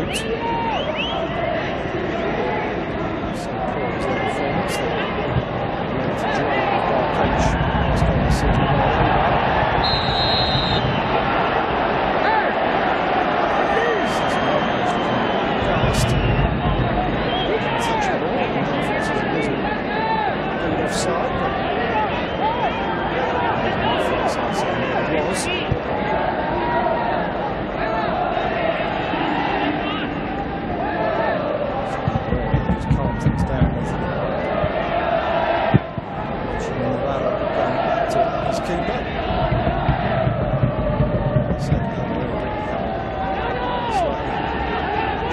out. So poor was their performance. They're ready to drive by coach. Let's go and see touch the ball. Offside, but it was. Just calm things down with going back to his keeper. Slightly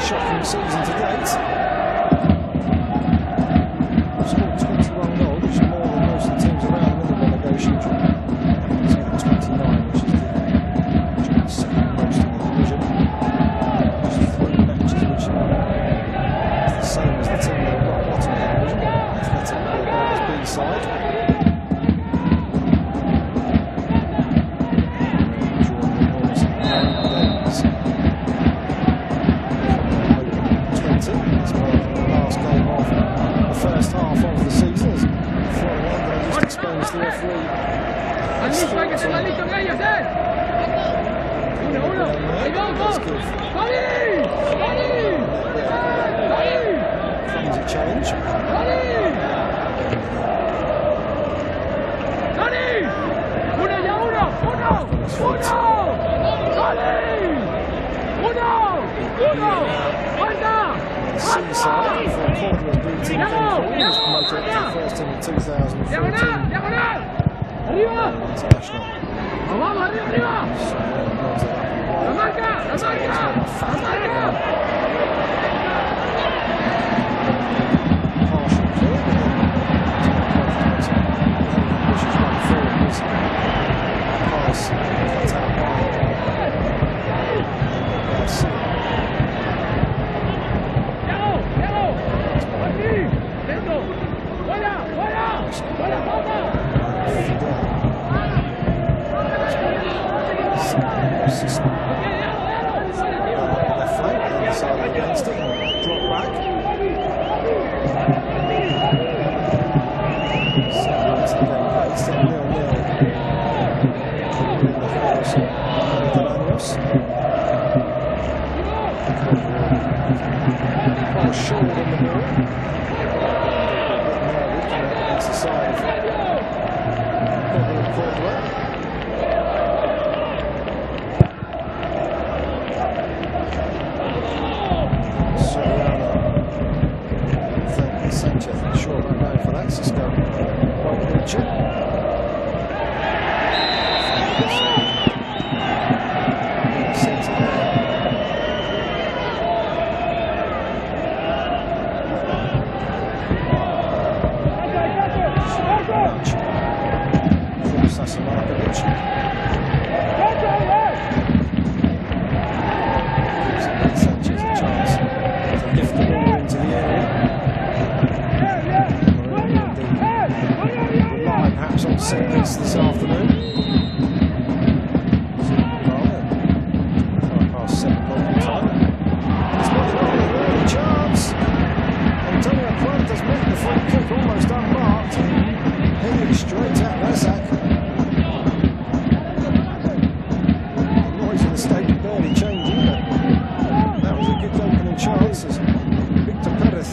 shocking season to date. Scored 21 goals, which is more than most of the teams around in the relegation. He's got 29, which is the second most in the division. Just 3 matches, which is the same as the team that got bottom of the division. Athletic, the B side. Seaside for Córdoba beating Cordoba, was promoted to the first team in 2014 international. Partial clear, pushes one forward, his pass cut out by Garcia. Left flank, the other side against it, and drop back. So that's the game played, still 0-0. In the house of Delanios. Quite short in the middle. Against the side of Cordoba. Sanchez, sure about going for that. Cisco won't reach it. Centre there. Sasamarkovic. Gives Sanchez a chance to lift the ball into the area. Perhaps on set piece this afternoon. 5:07 local time. It's not an early chance. Antonio Puertas making the free kick almost unmarked. Heading straight at Razak. The noise in the stadium barely changing, but that was a good opening chance as Victor Perez.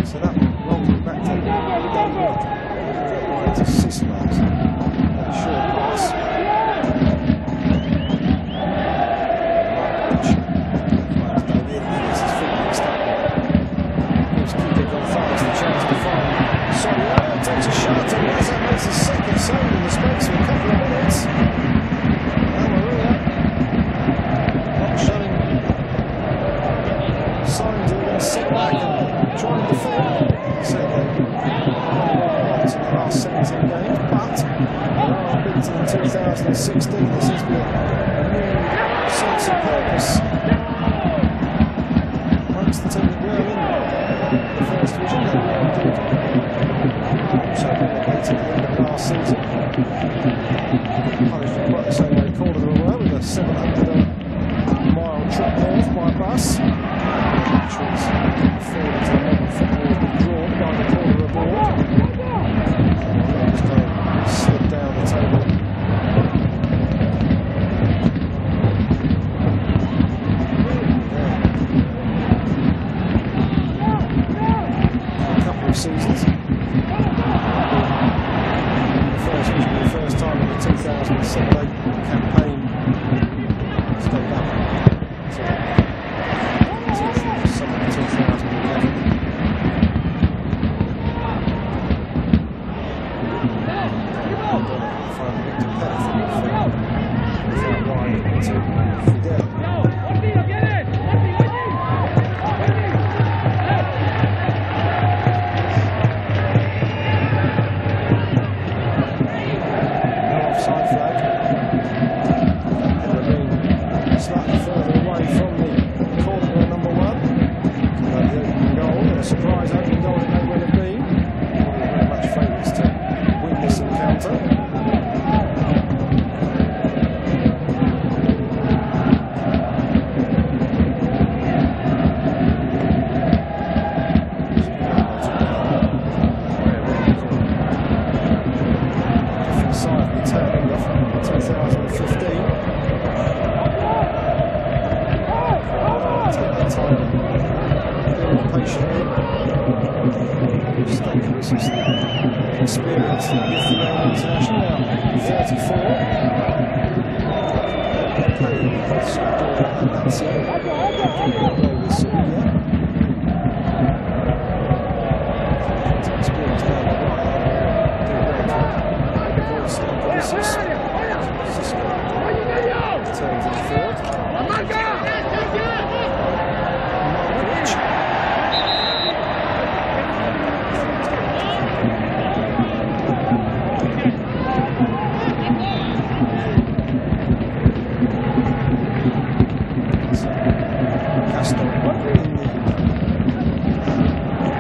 So that rolls it back to Sismas. That short pass. David gets his feet mixed up. Gives Kike Gonzalez the chance to find Soria. Takes a shot and Razak makes his second save in the space of a couple of minutes. Almeria not showing signs of being set back and trying to defend. So in the last 17 games, but beaten in 2016. This has been a new sense of purpose amongst the team that were in the first division. So relegated at the end of last season. Punished in quite the same way Cordoba were, with a 700-mile trip north by bus. Which was forward to the modern football has been drawn by the corner aboard. Just kind of slid down the table. A couple of seasons. The first time in the 2007-8 campaign stayed up until summer 2011. Finally looked at Perth without wide to Fidel. Slightly further away from the Cordoba number 1. The opening goal, and a surprise opening goal it may well have been. Probably very much favourites to win this encounter. Different side of the turning of 2015. Patiently, stay close to the experience of the Lithuanian international now, 34. Playing with Segunda and Lazio, with Segunda. Experience down the right, do well to avoid some crosses. Turns in forward.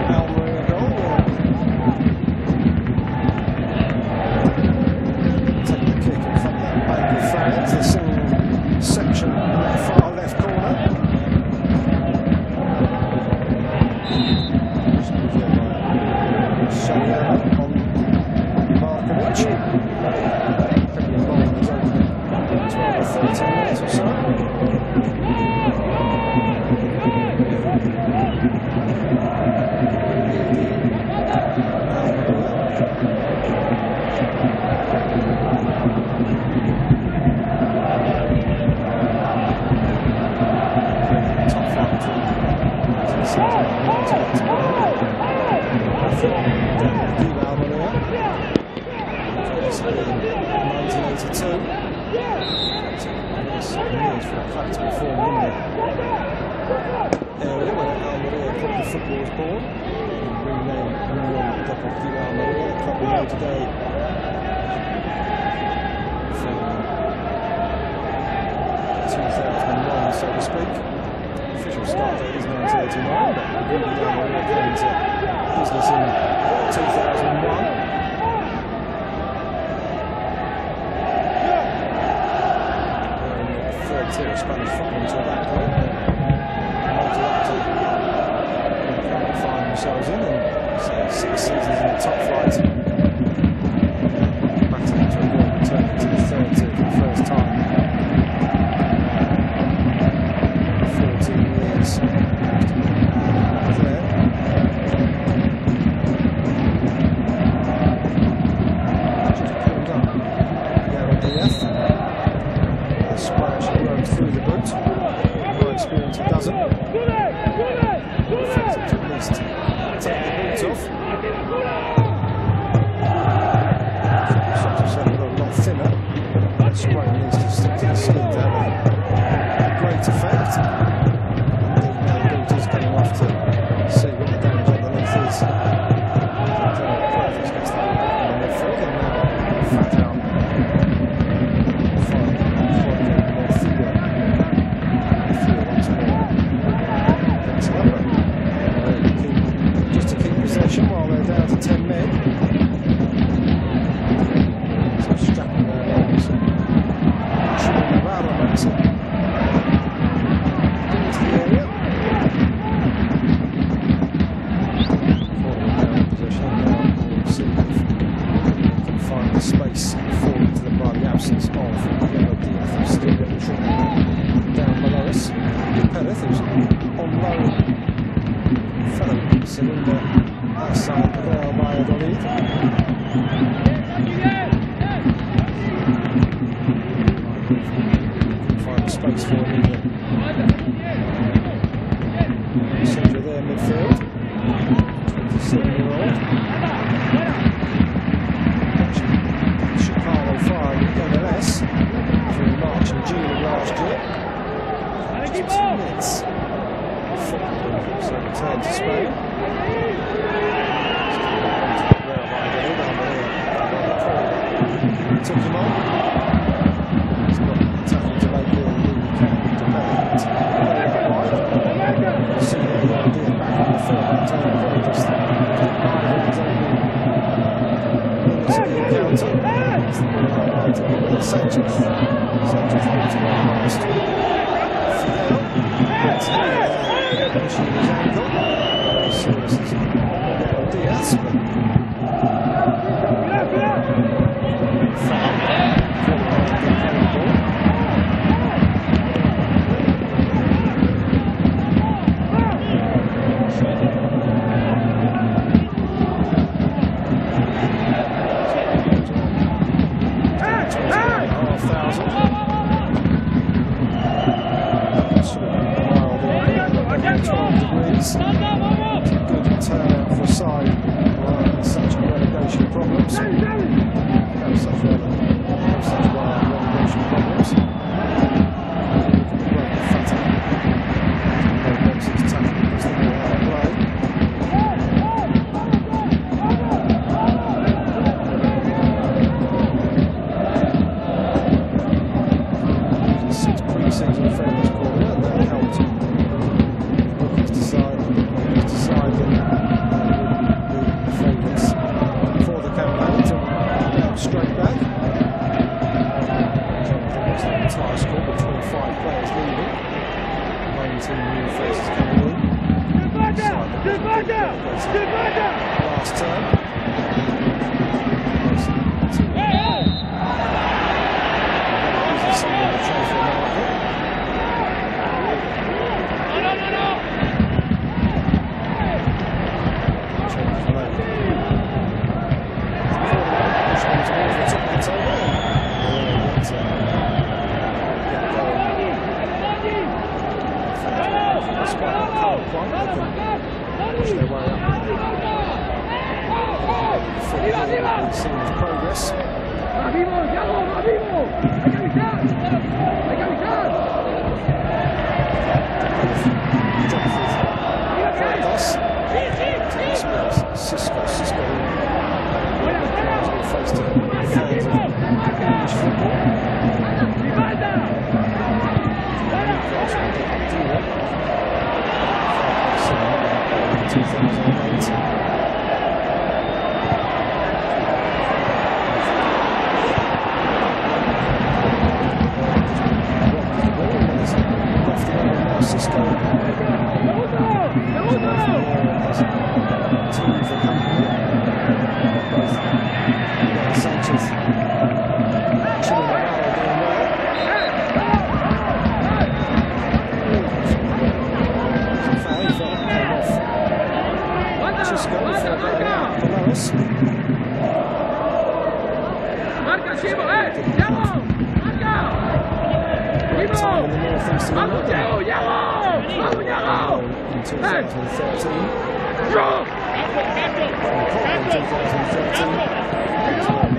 Almeria goal. Take the kick in front of that bank of fans. The single section in that far left corner. Sonia on Markovic. Premier Bowling was open 12 or 13 minutes or so. Area where Almeria Club de Football was born, renamed Union Deportiva Almeria, the club we know today from 2001, so to speak. Official start date is 1989, but Union Almeria came into business in 2001. Third tier of Spanish football until that point. Find themselves in, and 6 seasons in the top flight, battling to avoid returning to the third tier for the first time in 14 years. There. Just pulled up Garadief. The splash runs through the boot. In my experience, it doesn't. Effective to at least take the boots off. Shots are certainly a lot thinner. That spray needs to stick to the ceiling to have a great effect. Indeed, now the boot is coming off to see what the damage underneath is. Graphics gets that back in the midfield, and now fat out. Once more. Thanks a lot. Just to keep possession while they're down to 10 men. So strapping their arms fellow Segunda outside the Real Valladolid. Find a space for him in the centre of their midfield. 27-year-old. Chicago fired at MLS during March and June of last year. Just 2 minutes. So return to Spain. Took him on. He's got attacking to make the debate. See the idea back in the field. Probably just Sanchez walked away last. Pushing his ankle. So this is Diaz. Good turnout for a side with such relegation problems. Such relegation problems. Last turn. Progress. Cisco faced a Sanchez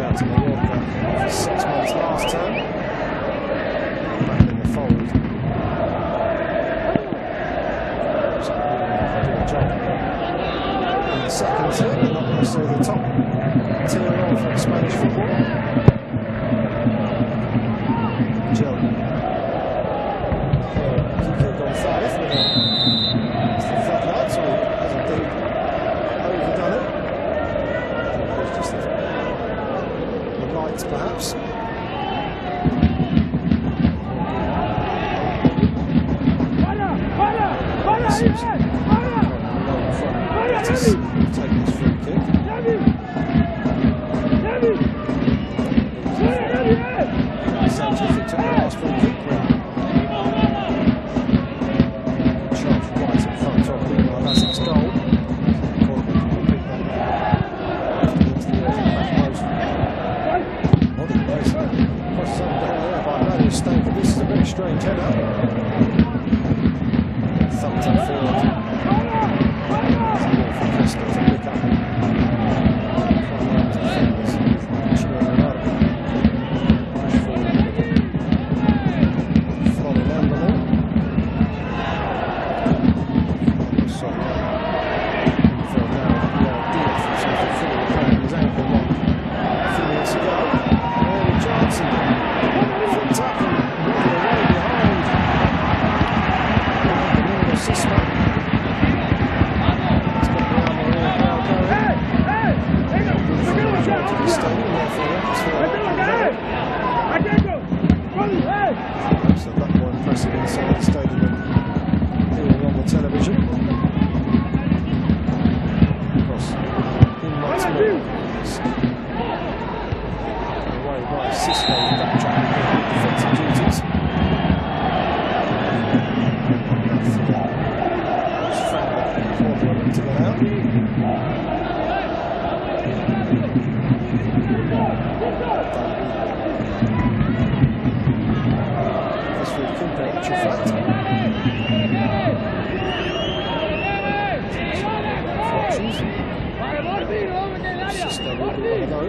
out to Mallorca for 6 months last term. Back in the fold. So do a job in the second tier, but not necessarily the top tier of Spanish football. Jill. Kiko Gonzalez with the floodlights, so he has indeed overdone it. It's just the lights, perhaps. Taking his free kick. Sanchez took the last free kick when charged right in front.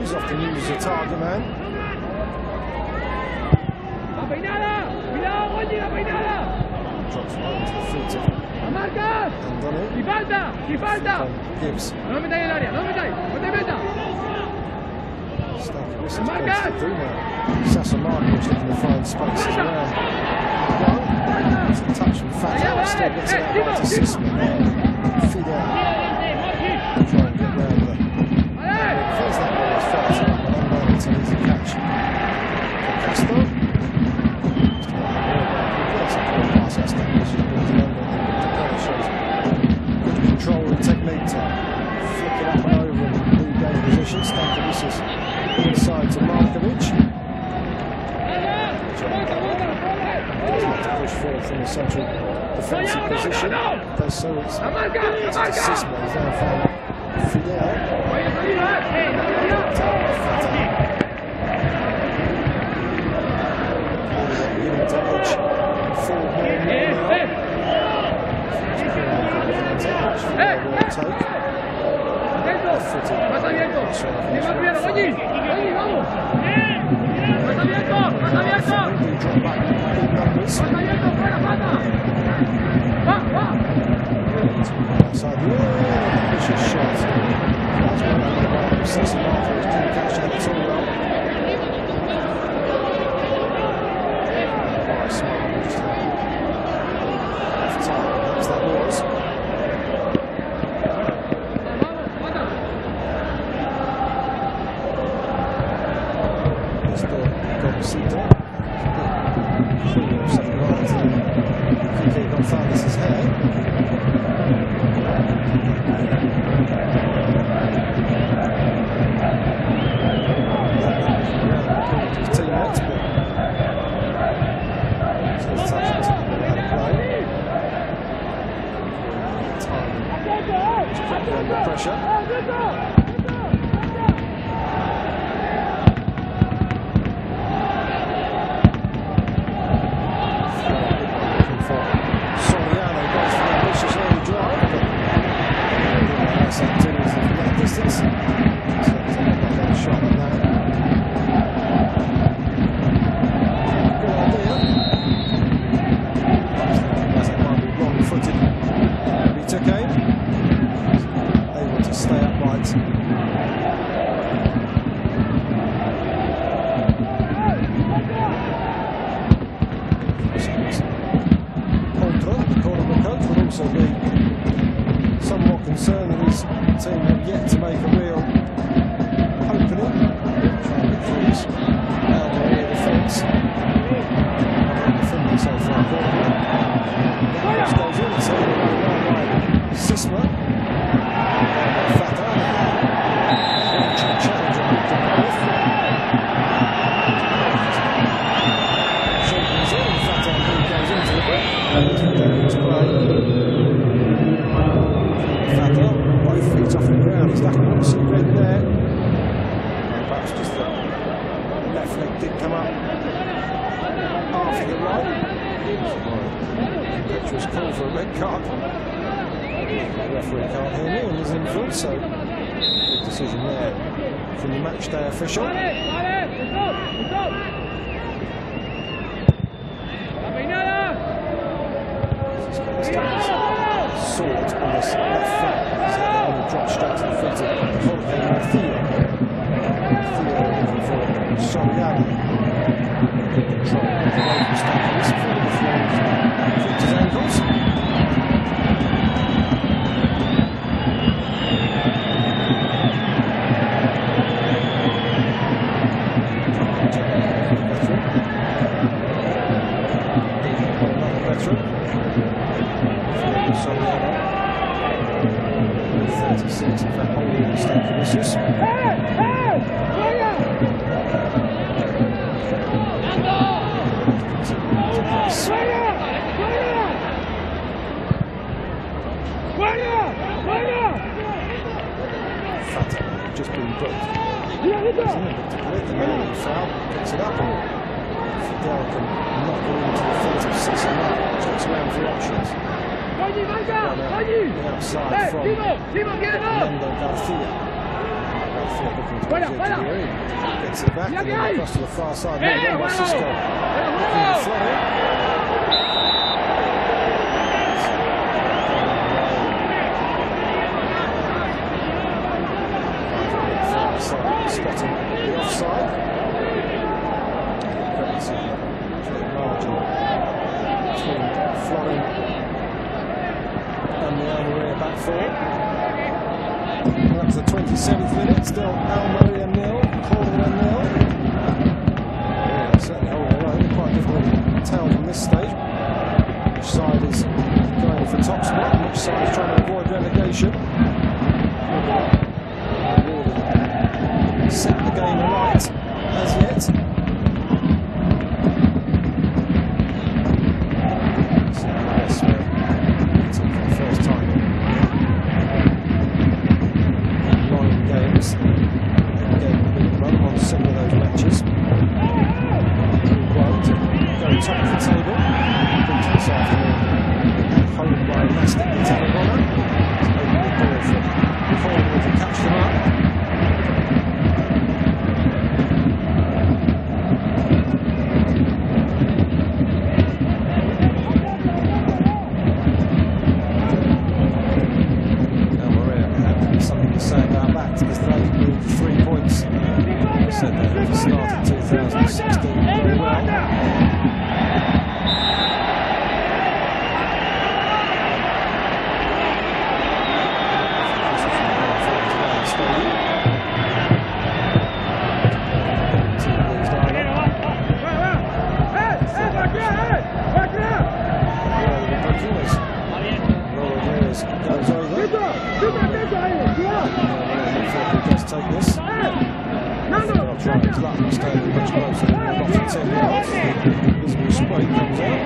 Often used as a target man. Drops right into the feet of Gibbs. Sasa Markovic looking to find spaces around. It's a touch from Fatah, still gets it out right to Sisman. Fidel. Try and get round there. First that ball is fast, but unable to easy catch. Castro. Good control and technique to flick it up and over and regain position. Stankovic is inside to Markovic. Trying to push forward from the central defensive position. Does so it's to Sisman. He's now found Fidel. Beginning to edge forward more and more now. Call for a red card. The referee can't hear me and his influence, so good decision there from the match day official. Sword on this left flank, he's had it on the drop straight to the feet of Jorge Theo looking for Soriano. Control away from Stankovic, through the floor, features ankles. Another veteran. Soriano. 36, in fact, holding Stankovic. Fata just been booked. The man foul, picks it up, and Fidel can knock it into the feet of Cesar. Checks around for options. Outside from Mendo Garcia. Garcia looking to get it here. Gets it back and then across to the far side. Now by Cisco. Looking to flood it. Spotting the offside. Great margin between Florin and the Almeria back four. That's the 27th minute. Still Almeria nil, Córdoba nil. Yeah, certainly holding their own. Quite difficult to tell from this stage which side is going for top spot and which side is trying to avoid relegation. Set the game alight as yet. So yes, it's for the first time in 9 games. Game run on 7 of those matches. Well, to go top of the table. Beat this afternoon at home by Mastic and Tarragona. Open the door for Cordoba to catch them up. Said they have started 2016 very well. Goes over. Does take this. I'll try his luck and stay much closer than the bottom 10 yards. Visible spray comes out.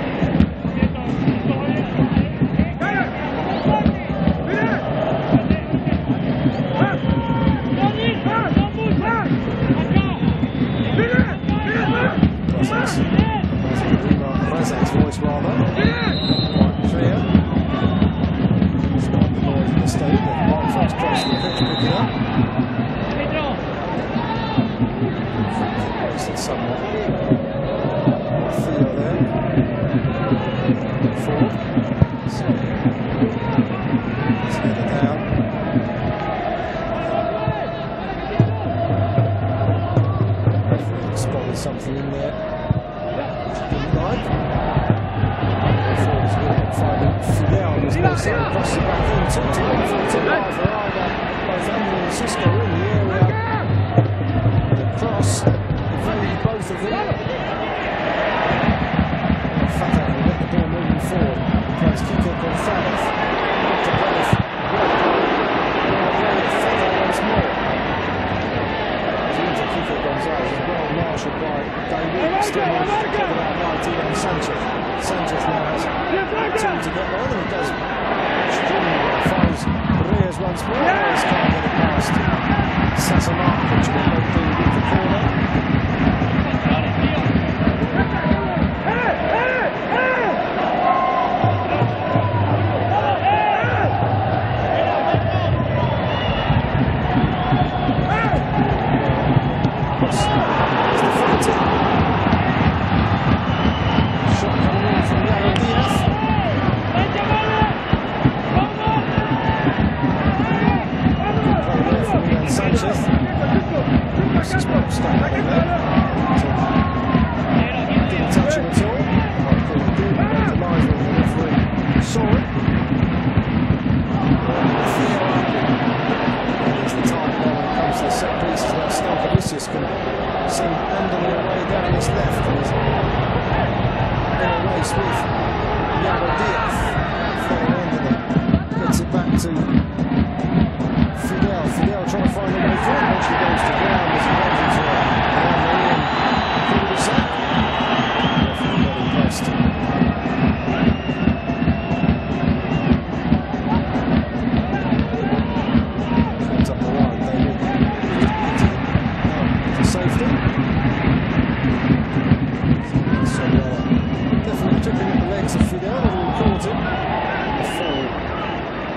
Razak's voice rather. Quite clear. Despite the noise in the stadium, the microphone's close to the pitch picking up. Somewhat. Theo there. Forward. So, let's head it down. Spotted something in there which he didn't like. Forward's good. Finding Fidel on his left side, across the back in. 2-2 for either both Andy and Cisco in the area. The cross. Both of them. Fata will get the ball moving forward. Plays Kiko Gonzalez. To both. Fata once more. Into Kiko Gonzalez is well marshalled by David. Still managed to cover that right in on Sanchez. Sanchez now has time to get on, and he does extremely well. Finds Reyes once more. Reyes can't get it past Sassamar, pitching it locally with the corner.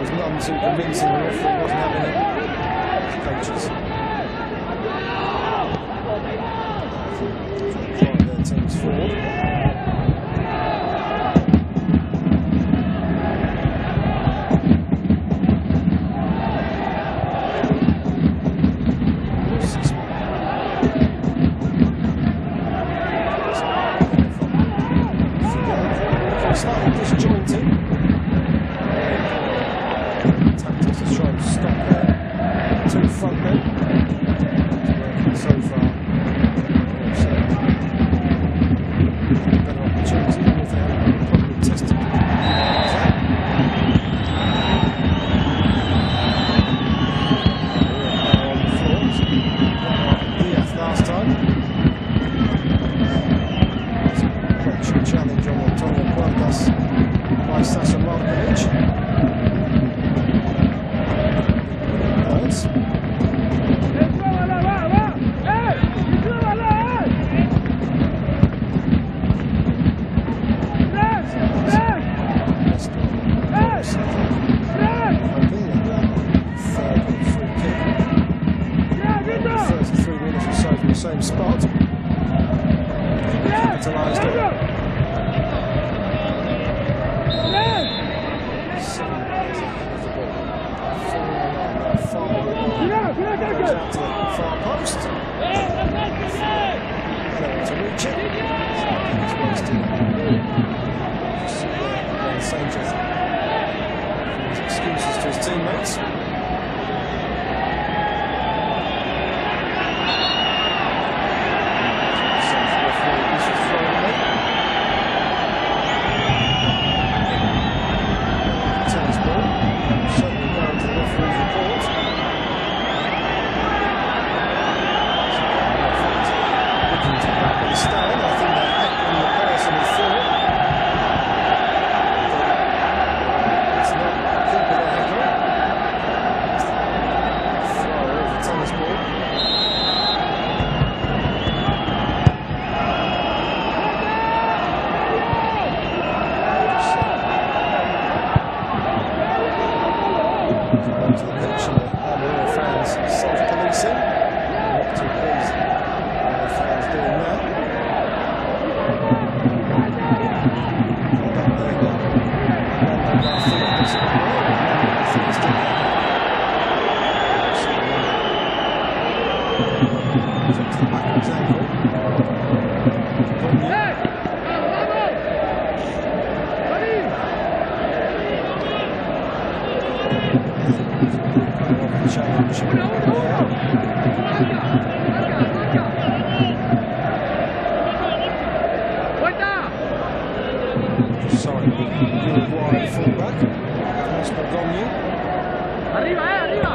was none too convincing. The referee wasn't having it. Coaches drive their teams forward. Slightly disjointed. Tactics to try and stop their two front men. So far, also better opportunity than if they hadn't probably tested it. On the floor, Diaz last time. Challenge on Antonio Puertas by Sasa Markovic. Same spot. Capitalised on. Goes out to the far post. Failed to reach it. He's wasted. Sanchez. His excuses to his teammates. Almeria fans self-policing. Not too pleased the fans doing that. Sorry, Uruguay fullback. Arriba, arriba.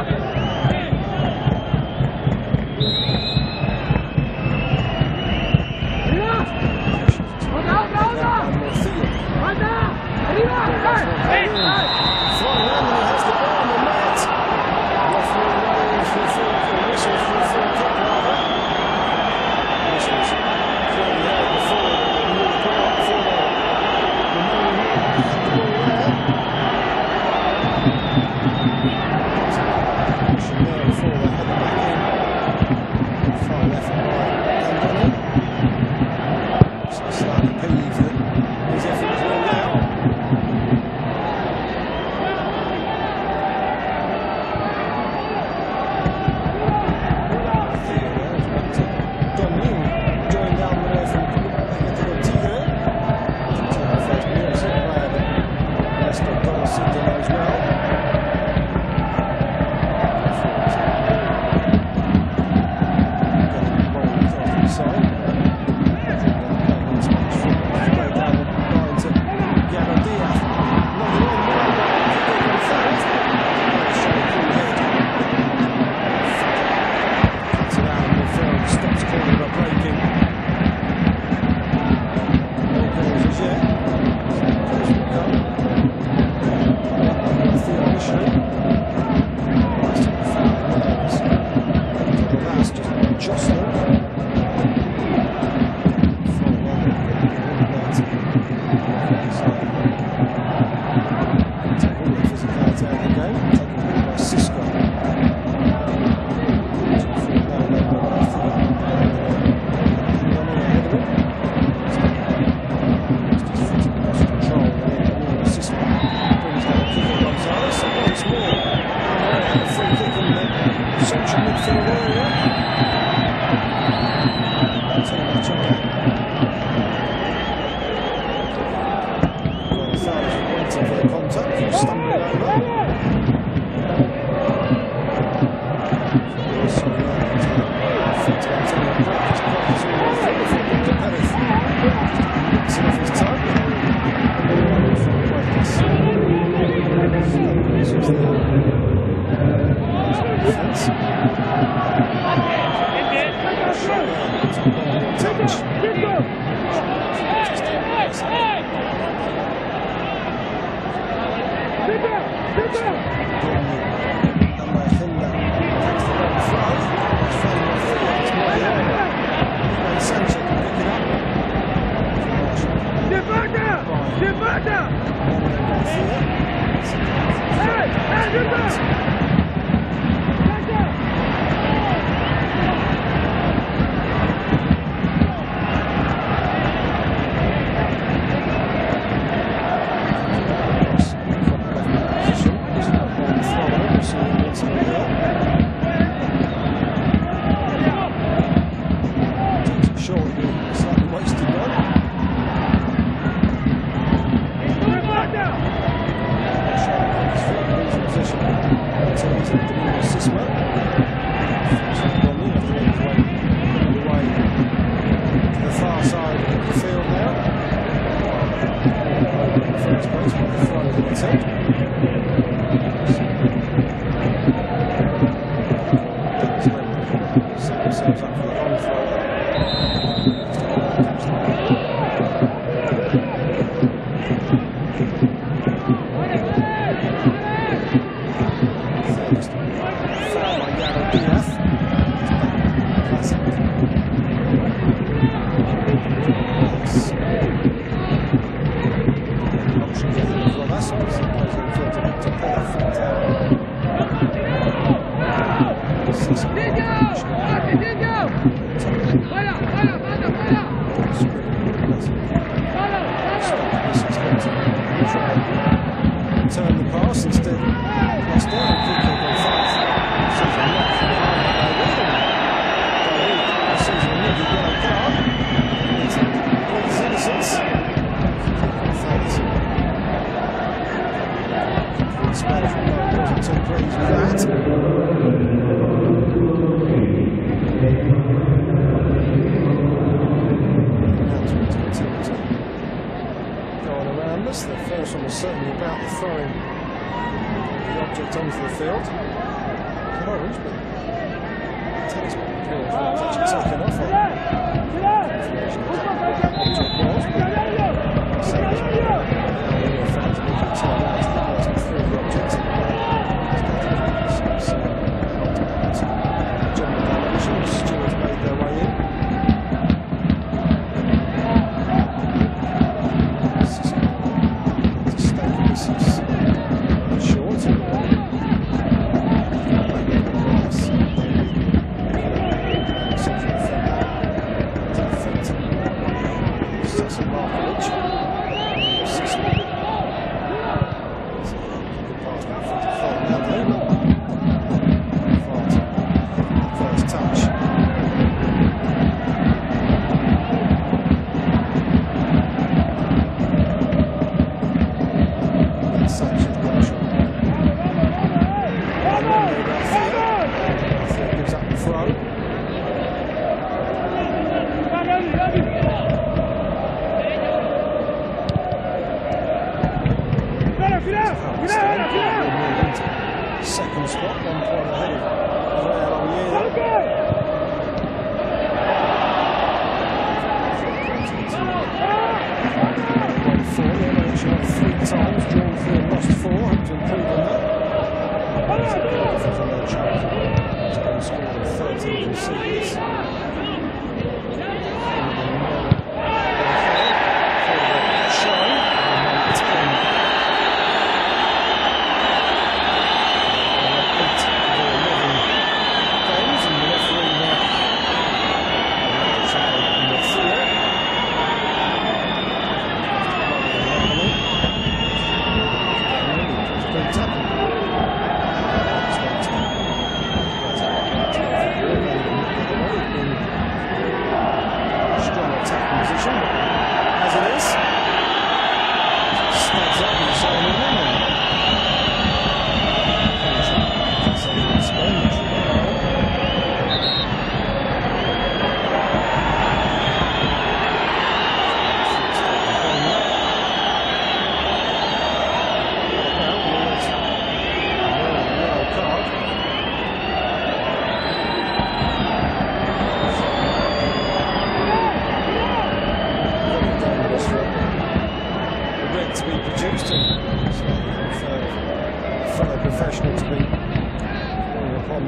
fellow professional to be calling upon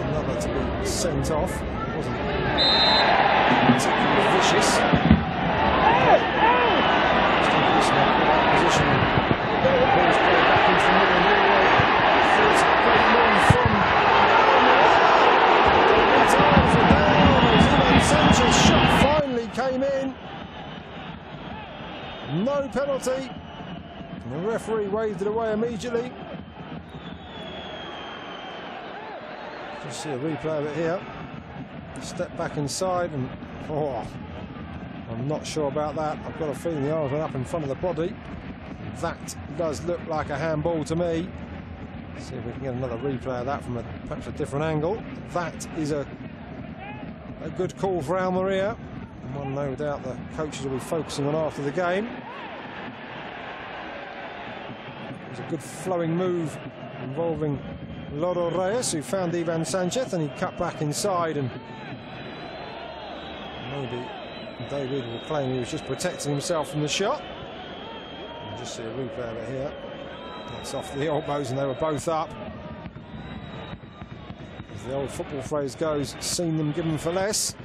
another to be sent off. It wasn't particularly vicious. Just in that position. Ball's played back into the middle and all the way through to the great man from Almeria. Sanchez's shot finally came in. No penalty. And the referee waved it away immediately. Just see a replay of it here. Step back inside and I'm not sure about that. I've got a feeling the arms went up in front of the body. That does look like a handball to me. Let's see if we can get another replay of that from perhaps a different angle. That is a good call for Almeria. And one no doubt the coaches will be focusing on after the game. It was a good flowing move involving Loro Reyes, who found Ivan Sanchez, and he cut back inside, and maybe David will claim he was just protecting himself from the shot. We'll just see a replay of it here. That's off the elbows and they were both up. As the old football phrase goes, seen them given for less.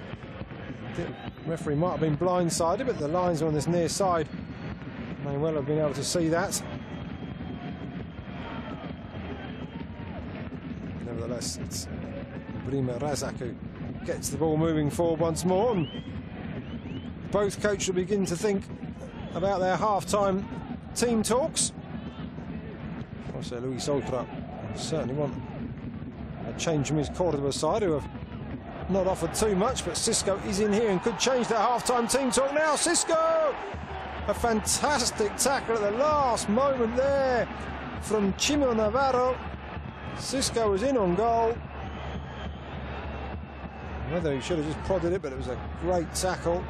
The referee might have been blindsided, but the lines on this near side may well have been able to see that. Nevertheless, it's Brima Razak who gets the ball moving forward once more, and both coaches will begin to think about their half-time team talks. Jose Luis Oltra certainly want a change from his Cordoba side, who have not offered too much, but Cisco is in here and could change their half-time team talk now. Cisco! A fantastic tackle at the last moment there from Chimo Navarro. Cisco was in on goal. Whether he should have just prodded it, but it was a great tackle.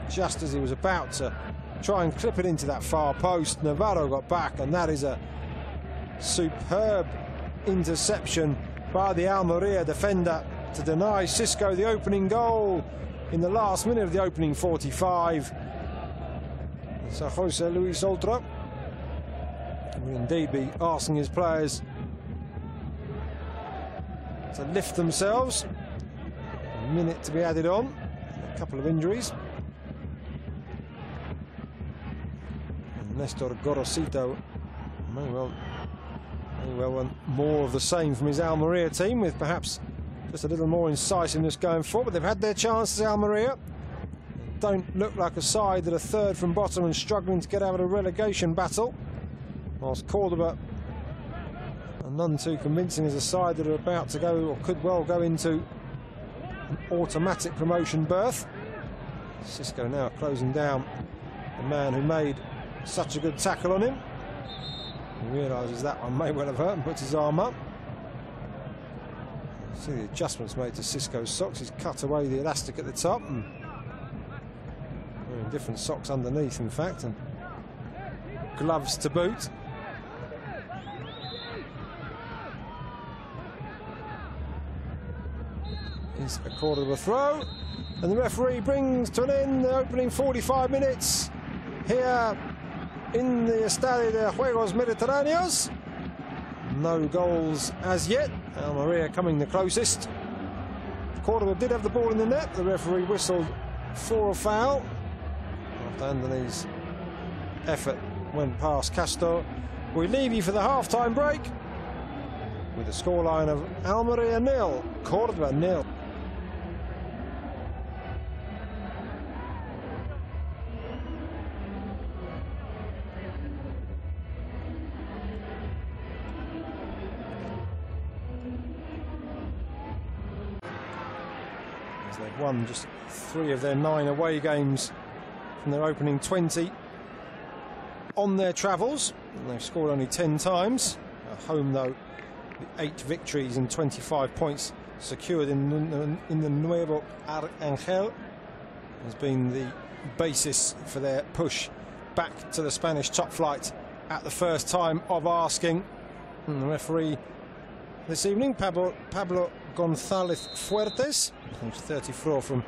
Just as he was about to try and clip it into that far post, Navarro got back, and that is a superb interception by the Almeria defender to deny Cisco the opening goal in the last minute of the opening 45. So Jose Luis Oltra will indeed be asking his players to lift themselves. A minute to be added on, a couple of injuries. And Nestor Gorosito may well want more of the same from his Almeria team, with perhaps just a little more incisiveness going forward. But they've had their chances, Almeria. Don't look like a side that are third from bottom and struggling to get out of a relegation battle, whilst Cordoba are none too convincing as a side that are about to go, or could well go, into an automatic promotion berth. Cisco now closing down the man who made such a good tackle on him. He realises that one may well have hurt and puts his arm up. See the adjustments made to Cisco's socks. He's cut away the elastic at the top and wearing different socks underneath, in fact, and gloves to boot. It's a quarter of a throw, and the referee brings to an end the opening 45 minutes here in the Estadio de Juegos Mediterráneos. No goals as yet. Almeria coming the closest. Cordoba did have the ball in the net. The referee whistled for a foul after Anthony's effort went past Castro. We leave you for the half-time break with the scoreline of Almeria 0, Cordoba 0. They've won just 3 of their 9 away games from their opening 20 on their travels, and they've scored only 10 times. At home, though, the 8 victories and 25 points secured in the Nuevo Arangel has been the basis for their push back to the Spanish top flight at the first time of asking. And the referee this evening, Pablo González Fuertes, who's 34 from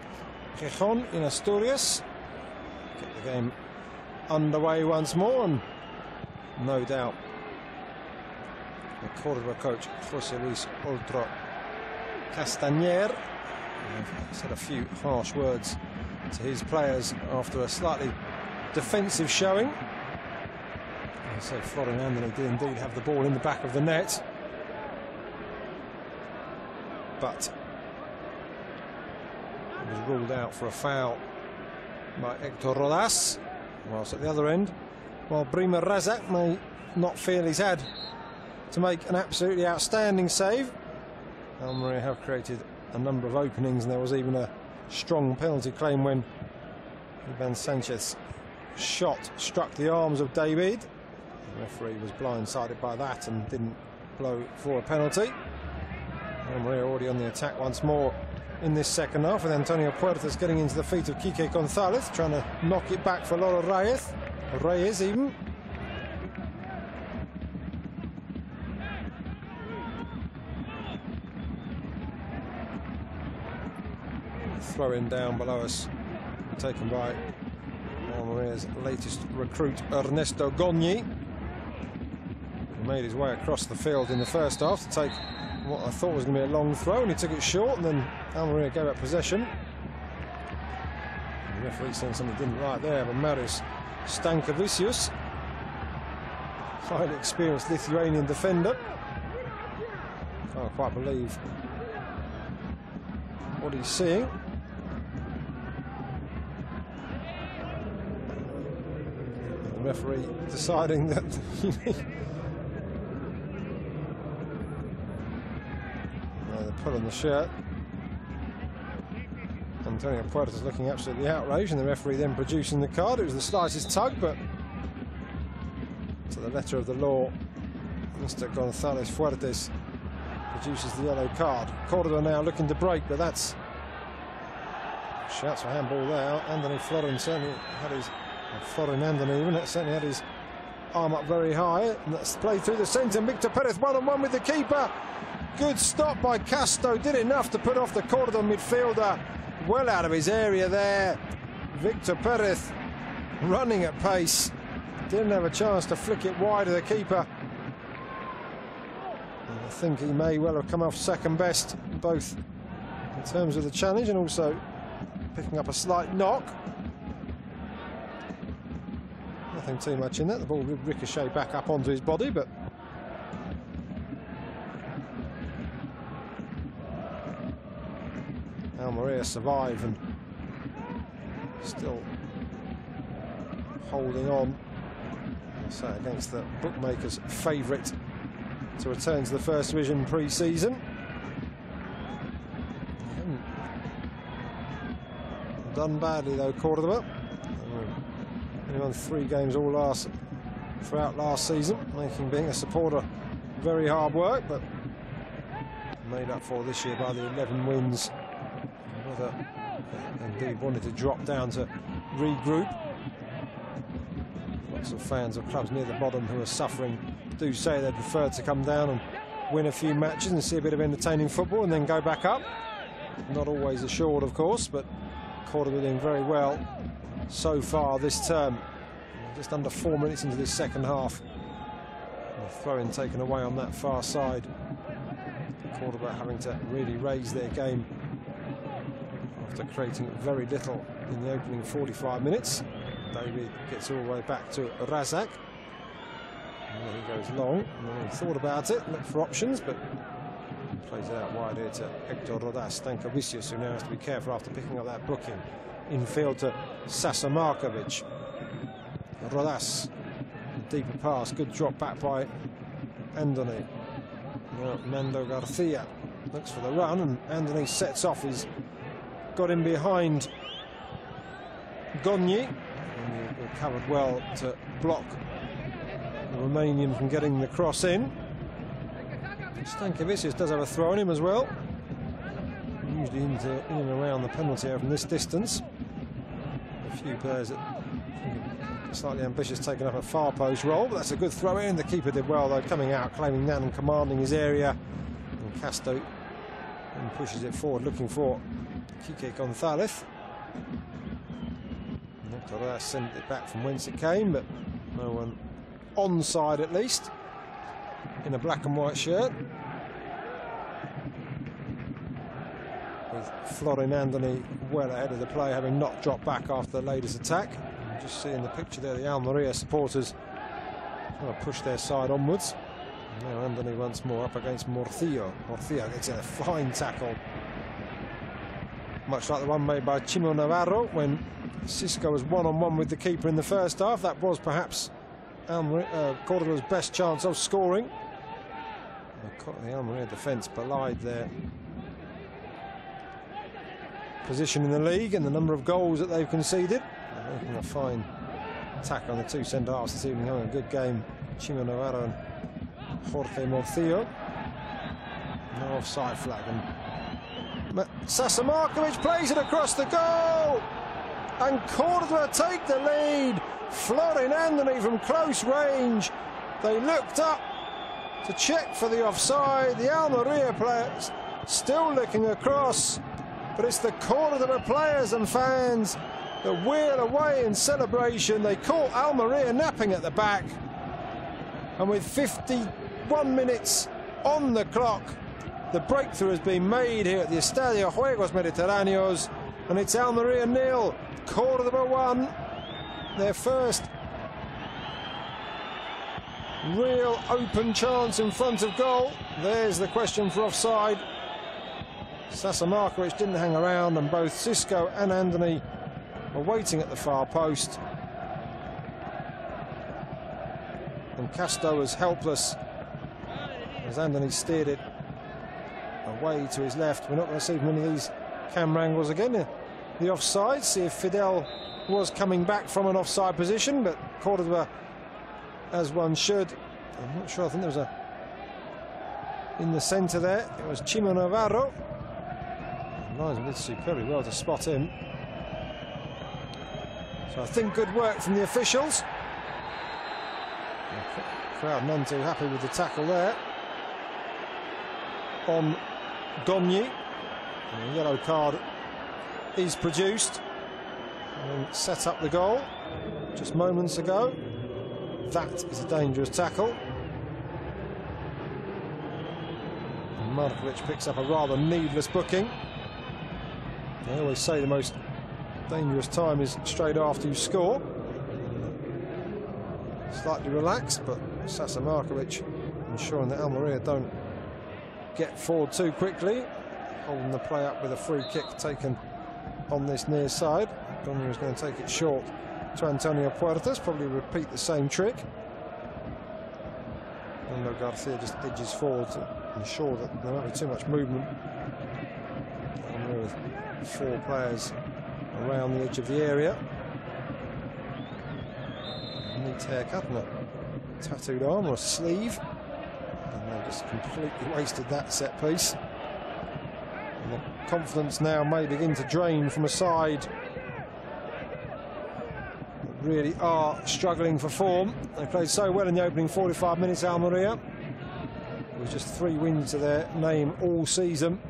Gijón in Asturias. Kept the game underway once more, and no doubt the Cordoba coach José Luis Oltra Castañer said a few harsh words to his players after a slightly defensive showing. So Florin Anthony did indeed have the ball in the back of the net, but it was ruled out for a foul by Héctor Rodas. Whilst at the other end, while Brima Razak may not feel he's had to make an absolutely outstanding save, Almeria have created a number of openings, and there was even a strong penalty claim when Ivan Sanchez's shot struck the arms of David. The referee was blindsided by that and didn't blow for a penalty. Almeria already on the attack once more in this second half, with Antonio Puertas getting into the feet of Quique González, trying to knock it back for Loro Reyes even. Throw-in down below us, taken by Almeria's latest recruit, Ernesto Gogni. He made his way across the field in the first half to take what I thought was going to be a long throw, and he took it short, and then Almeria gave up possession. The referee saying something he didn't like there, but Marius Stankovičius, highly experienced Lithuanian defender, can't quite believe what he's seeing. The referee deciding that pull on the shirt. Antonio Puertas looking absolutely outraged, and the referee then producing the card. It was the slightest tug, but to the letter of the law, Mr. González Fuertes produces the yellow card. Cordoba now looking to break, but that's shouts for handball there. Anthony Florin certainly had his certainly had his arm up very high, and that's played through the centre. Victor Perez one-on-one with the keeper. Good stop by Castro, did enough to put off the Cordoba midfielder. Well out of his area there. Victor Perez running at pace. Didn't have a chance to flick it wide of the keeper. And I think he may well have come off second best, both in terms of the challenge and also picking up a slight knock. Nothing too much in that. The ball did ricochet back up onto his body, but Almeria survive and still holding on, so against the bookmakers' favourite to return to the first division pre-season. Done badly though, Cordoba. Only won 3 games throughout last season, making being a supporter very hard work, but made up for this year by the 11 wins. Whether indeed wanted to drop down to regroup. Lots of fans of clubs near the bottom who are suffering do say they'd prefer to come down and win a few matches and see a bit of entertaining football and then go back up. Not always assured, of course, but Cordoba doing very well so far this term. Just under 4 minutes into this second half. The throw-in taken away on that far side. Cordoba having to really raise their game after creating very little in the opening 45 minutes. David gets all the way back to Razak. And then he goes long, and then he thought about it, looked for options, but plays it out wide here to Héctor Rodas Stankovičius, who now has to be careful after picking up that booking. Infield to Sasa Markovic. Rodas, deeper pass, good drop back by Andoni. Now Nando Garcia looks for the run, and Andoni sets off. He's got in behind Gogni, and he recovered well to block the Romanian from getting the cross in. Stankovičius does have a throw on him as well. Usually in and around the penalty area from this distance. A few players that are slightly ambitious taking up a far post role, but that's a good throw in. The keeper did well though, coming out, claiming that and commanding his area. And Castro and pushes it forward, looking for Quique González. Cordoba sent it back from whence it came, but no one onside at least, in a black and white shirt. With Florin Andoni well ahead of the play, having not dropped back after the latest attack. You just see in the picture there the Almeria supporters trying to push their side onwards. And now Andoni once more up against Morcillo. Morcillo gets in a fine tackle, much like the one made by Chimo Navarro when Cisco was one-on-one with the keeper in the first half. That was perhaps Cordoba's best chance of scoring. The Almeria defence belied their position in the league and the number of goals that they've conceded. They're making a fine attack on the two centre-halves this evening, having a good game. Chimo Navarro and Jorge Morcillo. No offside flag. And Sasa Markovic plays it across the goal. And Cordoba take the lead. Florin Andoni from close range. They looked up to check for the offside. The Almeria players still looking across. But it's the Cordoba players and fans that wheel away in celebration. They caught Almeria napping at the back. And with 51 minutes on the clock, the breakthrough has been made here at the Estadio Juegos Mediterráneos. And it's Almeria 0, Cordoba 1. Their first real open chance in front of goal. There's the question for offside. Sasa Markovic didn't hang around, and both Cisco and Andoni were waiting at the far post. And Casto was helpless as Andoni steered it away to his left. We're not going to see many of these camera angles again. The offside, see if Fidel was coming back from an offside position, but Cordoba, as one should. I'm not sure, I think there was a in the centre there. It was Chimo Navarro. Linesman did superbly well to spot him. So I think good work from the officials. The crowd none too happy with the tackle there on Gogni. And a yellow card is produced. And set up the goal just moments ago. That is a dangerous tackle. And Markovic picks up a rather needless booking. I always say the most dangerous time is straight after you score. Slightly relaxed, but Sasa Markovic ensuring that Almeria don't get forward too quickly, holding the play up with a free kick taken on this near side. Gogni is going to take it short to Antonio Puertas, probably repeat the same trick. Nando Garcia just edges forward to ensure that there won't be too much movement. And with 4 players around the edge of the area. A neat haircut and a tattooed arm or a sleeve. And they just completely wasted that set piece. And the confidence now may begin to drain from a side that really are struggling for form. They played so well in the opening 45 minutes, Almeria. It was just 3 wins to their name all season.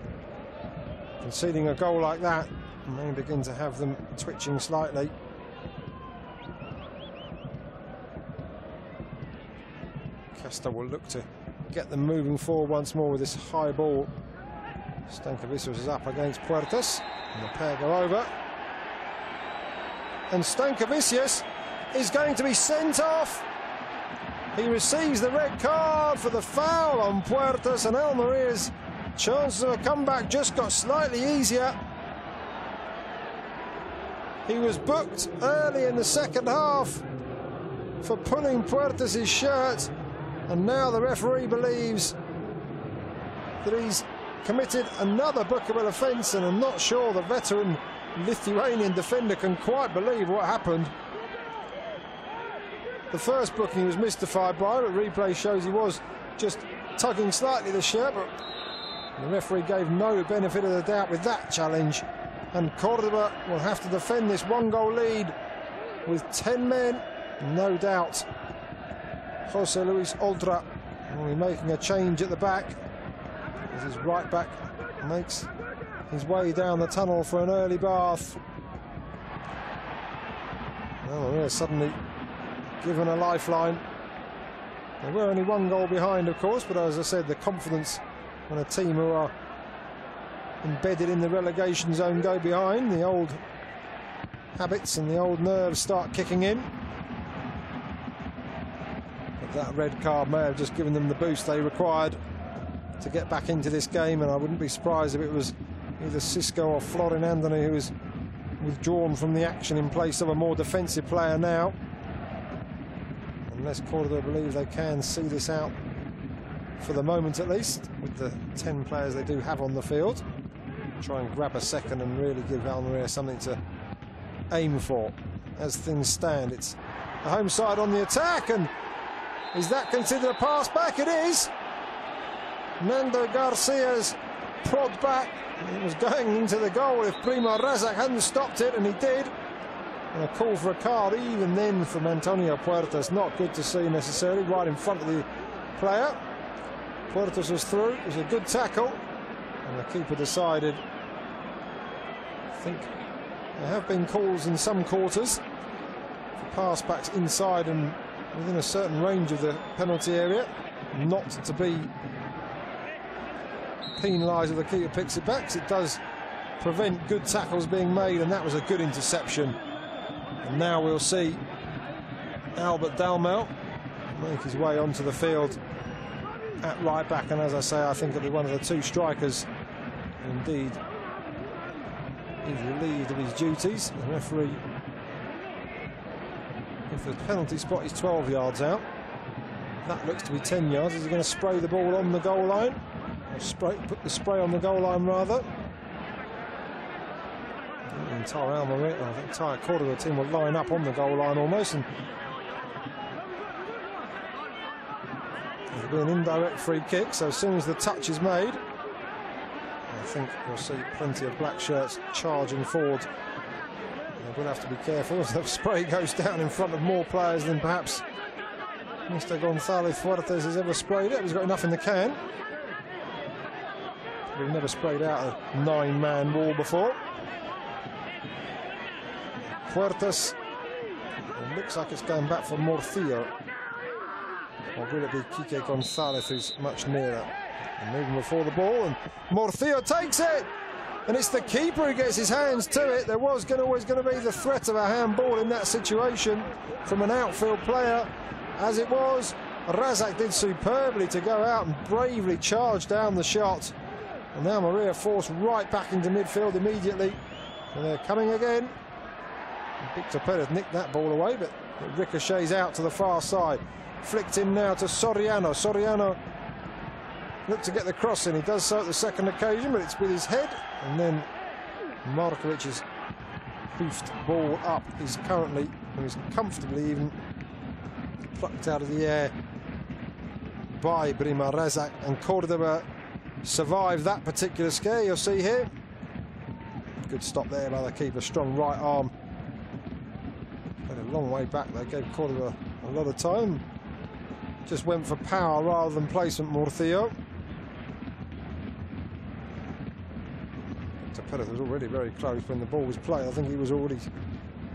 Conceding a goal like that may begin to have them twitching slightly. Casta will look to get them moving forward once more with this high ball. Stankavicius is up against Puertas, and the pair go over. And Stankavicius is going to be sent off. He receives the red card for the foul on Puertas, and Almeria's chances of a comeback just got slightly easier. He was booked early in the second half for pulling Puertas' shirt, and now the referee believes that he's committed another bookable offence, and I'm not sure the veteran Lithuanian defender can quite believe what happened. The first booking he was mystified by, but replay shows he was just tugging slightly the shirt, but the referee gave no benefit of the doubt with that challenge, and Cordoba will have to defend this 1-goal lead with 10 men, no doubt. Jose Luis Oltra will be making a change at the back as his right back makes his way down the tunnel for an early bath. Almeria suddenly given a lifeline. They were only 1 goal behind, of course, but as I said, the confidence when a team who are embedded in the relegation zone go behind, the old habits and the old nerves start kicking in. But that red card may have just given them the boost they required to get back into this game, and I wouldn't be surprised if it was either Cisco or Florin Andoni who was withdrawn from the action in place of a more defensive player now. Unless Cordoba believe they can see this out for the moment at least, with the 10 players they do have on the field. Try and grab a second and really give Almeria something to aim for. As things stand, it's the home side on the attack, and is that considered a pass back? It is. Nando Garcia's prod back. It was going into the goal if Primo Razak hadn't stopped it, and he did. And a call for a card even then from Antonio Puertas. Not good to see necessarily, right in front of the player. Puertas was through. It was a good tackle, and the keeper decided. I think there have been calls in some quarters for pass backs inside and within a certain range of the penalty area, not to be penalised if the keeper picks it back. It does prevent good tackles being made, and that was a good interception. And now we'll see Albert Dalmau make his way onto the field at right back, and as I say, I think it'll be one of the 2 strikers. Indeed, he's relieved of his duties. The referee, if the penalty spot is 12 yards out, that looks to be 10 yards. Is he going to spray the ball on the goal line? Or put the spray on the goal line rather? The entire Almeria, the entire Cordoba team will line up on the goal line almost, and it'll be an indirect free kick. So as soon as the touch is made, I think you'll see plenty of black shirts charging forward. They will have to be careful as the spray goes down in front of more players than perhaps Mr. González Fuertes has ever sprayed it. He's got enough in the can. We've never sprayed out a 9-man wall before. Puertas. It looks like it's going back for Morcillo. Or will it be Quique González who's much nearer? And moving before the ball, and Morcillo takes it! And it's the keeper who gets his hands to it. There was always going to be the threat of a handball in that situation from an outfield player. As it was, Razak did superbly to go out and bravely charge down the shot. And now Almeria forced right back into midfield immediately. And they're coming again. Victor Perez nicked that ball away, but it ricochets out to the far side. Flicked in now to Soriano. Soriano looked to get the cross in. He does so at the second occasion, but it's with his head. And then Markovic's hoofed ball up is currently, and is comfortably even, plucked out of the air by Primo Razak. And Cordoba survived that particular scare, you'll see here. Good stop there by the keeper, strong right arm. Had a long way back, they gave Cordoba a lot of time. Just went for power rather than placement, Morcillo. Perez was already very close when the ball was played. I think he was already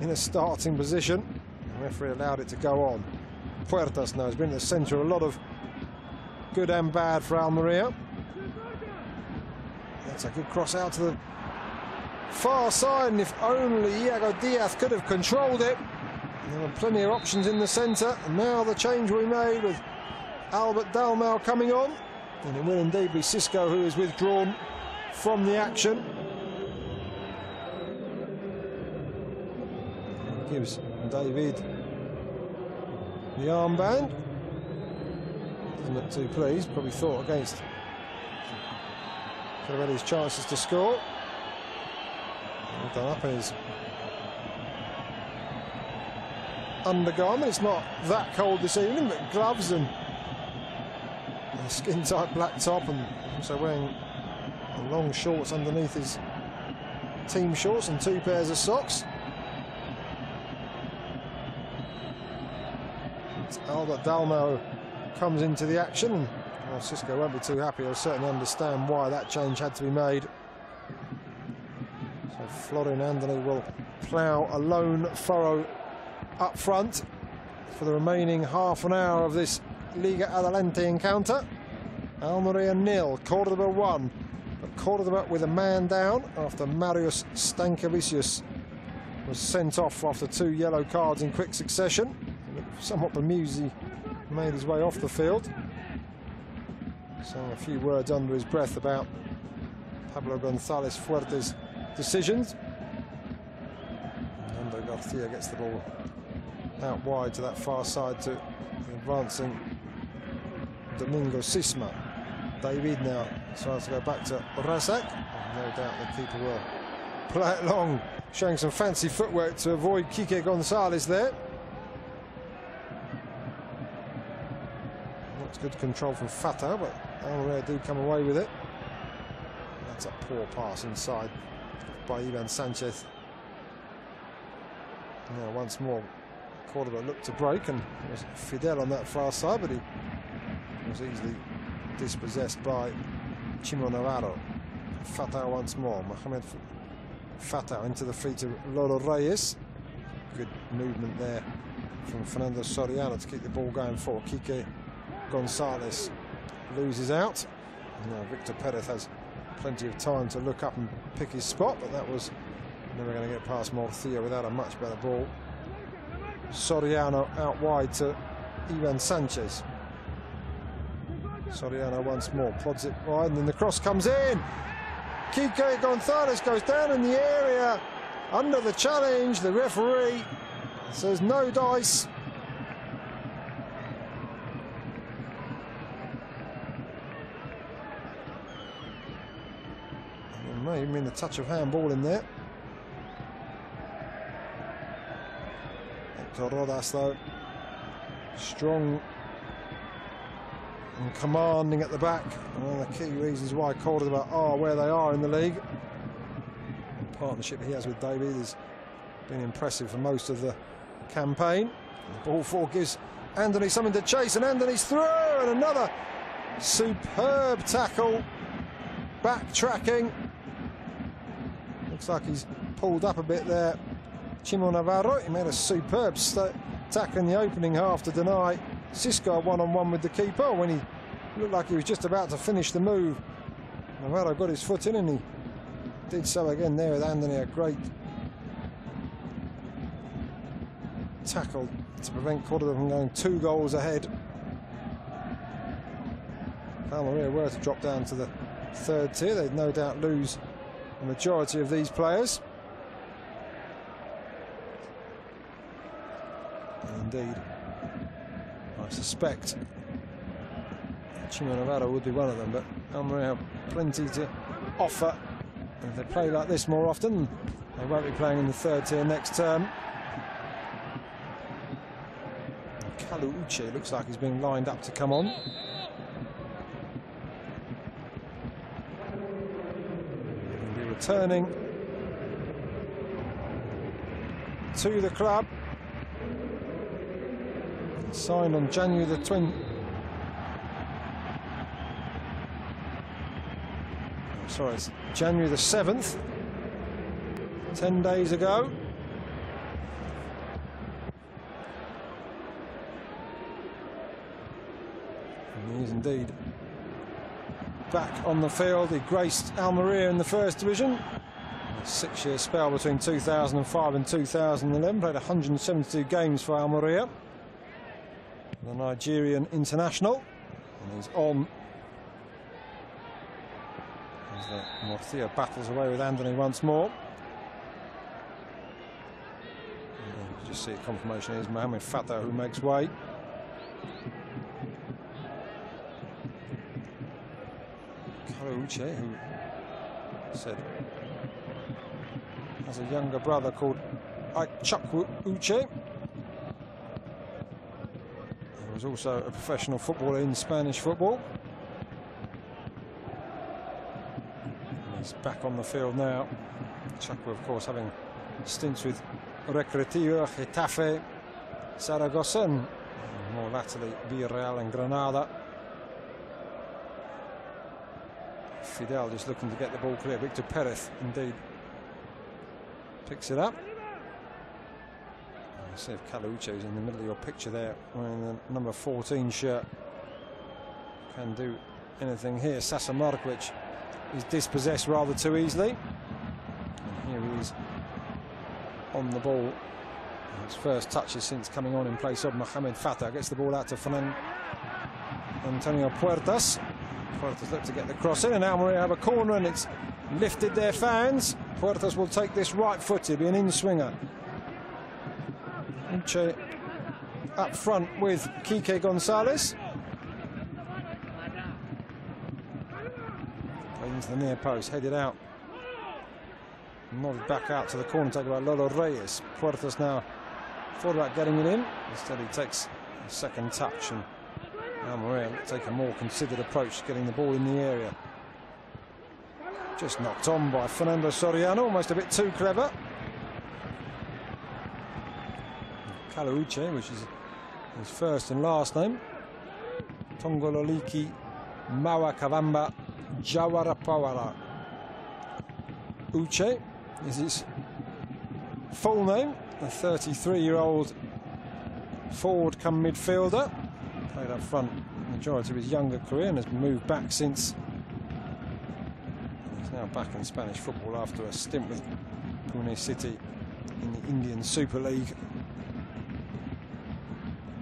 in a starting position. The referee allowed it to go on. Puertas now has been in the centre of a lot of good and bad for Almeria. That's a good cross out to the far side, and if only Iago Diaz could have controlled it. There were plenty of options in the centre, and now the change we made with Albert Dalmau coming on, and it will indeed be Cisco who is withdrawn from the action. Gives David the armband. Doesn't look too pleased, probably thought against. Could have had his chances to score. Done up in his undergarment. It's not that cold this evening, but gloves and a skin-tight black top, and also wearing long shorts underneath his team shorts and 2 pairs of socks. Albert Dalmau comes into the action. Well, Cisco won't be too happy. He'll certainly understand why that change had to be made. So Florin Andoni will plough a lone furrow up front for the remaining half an hour of this Liga Adelante encounter. Almeria 0, Cordoba 1. But Cordoba with a man down after Marius Stankevicius was sent off after 2 yellow cards in quick succession. Somewhat bemused he made his way off the field. Saying a few words under his breath about Pablo González Fuerte's decisions. Nando Garcia gets the ball out wide to that far side to the advancing Domingo Sisma. David now tries to go back to Razak. No doubt the keeper will play it long, showing some fancy footwork to avoid Quique González there. That's good control from Fatah, but Almeria do come away with it. That's a poor pass inside by Ivan Sanchez. Now once more Cordoba looked to break, and it was Fidel on that far side, but he was easily dispossessed by Chimo Navarro. Fatah once more. Mohamed Fatah into the feet of Lolo Reyes. Good movement there from Fernando Soriano to keep the ball going for Quique González. Loses out. Now Victor Perez has plenty of time to look up and pick his spot, but that was never going to get past Morcilla without a much better ball. Soriano out wide to Ivan Sanchez. Soriano once more, plods it wide, and then the cross comes in. Quique González goes down in the area under the challenge. The referee says no dice. And it may mean a touch of handball in there. Hector Rodas, though, strong and commanding at the back. One of the key reasons why Cordoba are where they are in the league. The partnership he has with David has been impressive for most of the campaign. The ball four gives Anthony something to chase, and Anthony's through, and another superb tackle. Backtracking. Looks like he's pulled up a bit there. Chimo Navarro, he made a superb tackle in the opening half to deny Cisco one-on-one with the keeper when he looked like he was just about to finish the move. Navarro got his foot in, and he did so again there with Anthony. A great tackle to prevent Cordoba from going 2 goals ahead. If Almeria were to drop down to the 3rd tier, they'd no doubt lose the majority of these players. And indeed, I suspect Chimo Navarro would be one of them, but Almeria have plenty to offer. And if they play like this more often, they won't be playing in the 3rd tier next term. Kalu Uche looks like he's being lined up to come on. He'll be returning to the club. Signed on January the 20th. Sorry, it's January the 7th. 10 days ago. And he is indeed back on the field. He graced Almeria in the 1st division. A 6-year spell between 2005 and 2011. Played 172 games for Almeria, the Nigerian international, and he's on as the Morcilla battles away with Anthony once more. And you just see a confirmation is Mohamed Fatah who makes way. Kalu Uche, who said has a younger brother called Chukwu Uche. Was also a professional footballer in Spanish football. And he's back on the field now. Chukwu, of course, having stints with Recreativa, Getafe, Zaragoza, and more latterly Villarreal and Granada. Fidel just looking to get the ball clear. Victor Perez indeed picks it up. See if Caluccio is in the middle of your picture there, wearing the number 14 shirt. Can do anything here. Sasa Markovic is dispossessed rather too easily. And here he is on the ball. His first touches since coming on in place of Mohamed Fatah. Gets the ball out to Antonio Puertas. Puertas look to get the cross in, and Almeria have a corner, and it's lifted their fans. Puertas will take this right-footed, be an in-swinger. Uche up front with Kike Gonzalez. Into the near post, headed out. Nodded back out to the corner, taken by Lolo Reyes. Puertas now thought about getting it in. Instead he takes a second touch, and Almeria take a more considered approach to getting the ball in the area. Just knocked on by Fernando Soriano, almost a bit too clever. Caluccio, which is his first and last name. Tongololiki Mawakavamba Jawarapawara. Uche is his full name, a 33-year-old forward come midfielder. Played up front the majority of his younger career and has moved back since. He's now back in Spanish football after a stint with Pune City in the Indian Super League.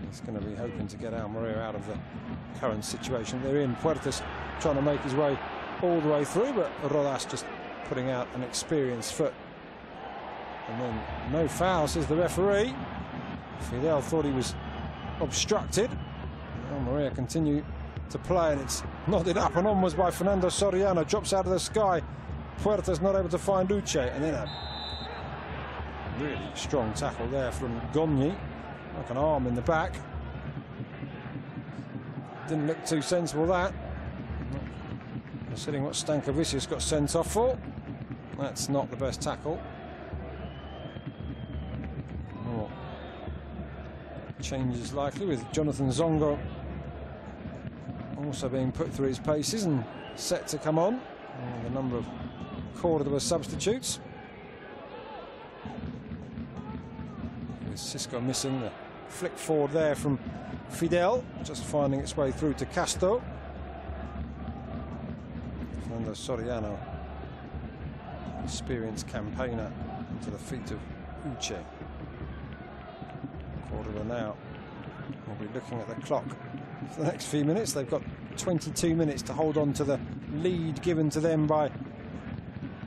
He's going to be hoping to get Almeria out of the current situation they're in. Puertas trying to make his way all the way through, but Rodas just putting out an experienced foot. And then no foul, says the referee. Fidel thought he was obstructed. Almeria continue to play, and it's nodded up and onwards by Fernando Soriano. Drops out of the sky. Puertas not able to find Uche, and then a really strong tackle there from Gogni, like an arm in the back. Didn't look too sensible, that. Considering what Stankovic got sent off for. That's not the best tackle. More changes likely, with Jonathan Zongo also being put through his paces and set to come on. The number of Cordoba substitutes. With Cisco missing, the flick forward there from Fidel, just finding its way through to Castro. Fernando Soriano, experienced campaigner, into the feet of Uche. Cordoba now will be looking at the clock for the next few minutes. They've got 22 minutes to hold on to the lead given to them by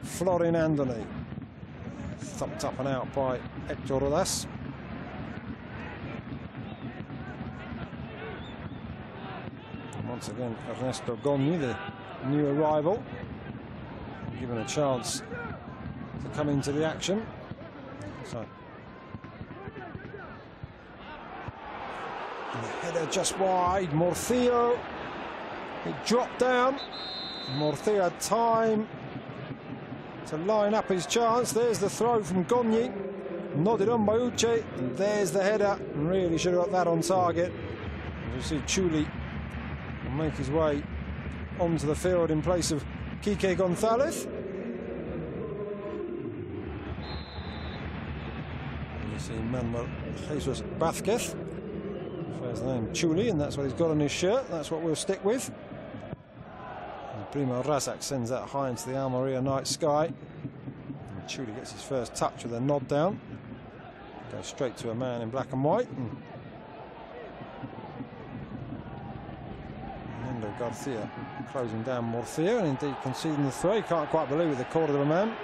Florin Andoni. Thumped up and out by Hector Rodas. And once again, Ernesto Gogni, the new arrival, given a chance to come into the action. So, and the header just wide. Morcillo, it dropped down. Morcillo had time to line up his chance. There's the throw from Gogni, nodded on by Uche, and there's the header. Really should have got that on target. As you see, Chuli will make his way onto the field in place of Kike Gonzalez. And you see Manuel Jesus Vázquez. First name Chuli, and that's what he's got on his shirt. That's what we'll stick with. And Primo Razak sends that high into the Almeria night sky. And Chuli gets his first touch with a nod down. Goes straight to a man in black and white. And Nando Garcia closing down Morcillo, and indeed conceding the throw. Can't quite believe it, the Cordoba man.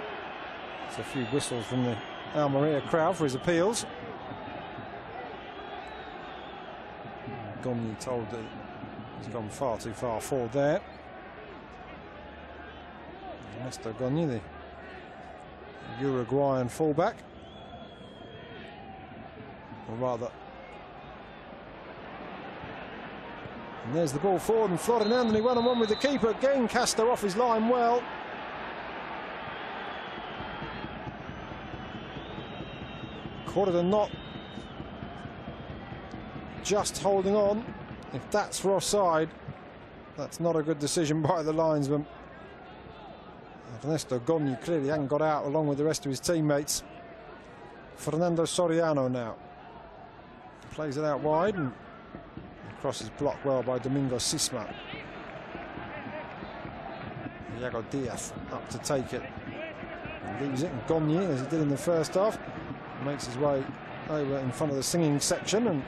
It's a few whistles from the Almeria crowd for his appeals. Gogni told that he's gone far too far forward there. Ernesto Gogni, the Uruguayan fullback, or rather. And there's the ball forward, and Florin Andoni one-on-one with the keeper. Again, Castro off his line well. Cordoba not just holding on. If that's for offside, that's not a good decision by the linesman. Ernesto Gogni clearly hadn't got out along with the rest of his teammates. Fernando Soriano now. plays it out wide, and the cross is blocked well by Domingo Sisma. Iago Diaz up to take it. And leaves it, and Gogni, as he did in the first half, makes his way over in front of the singing section and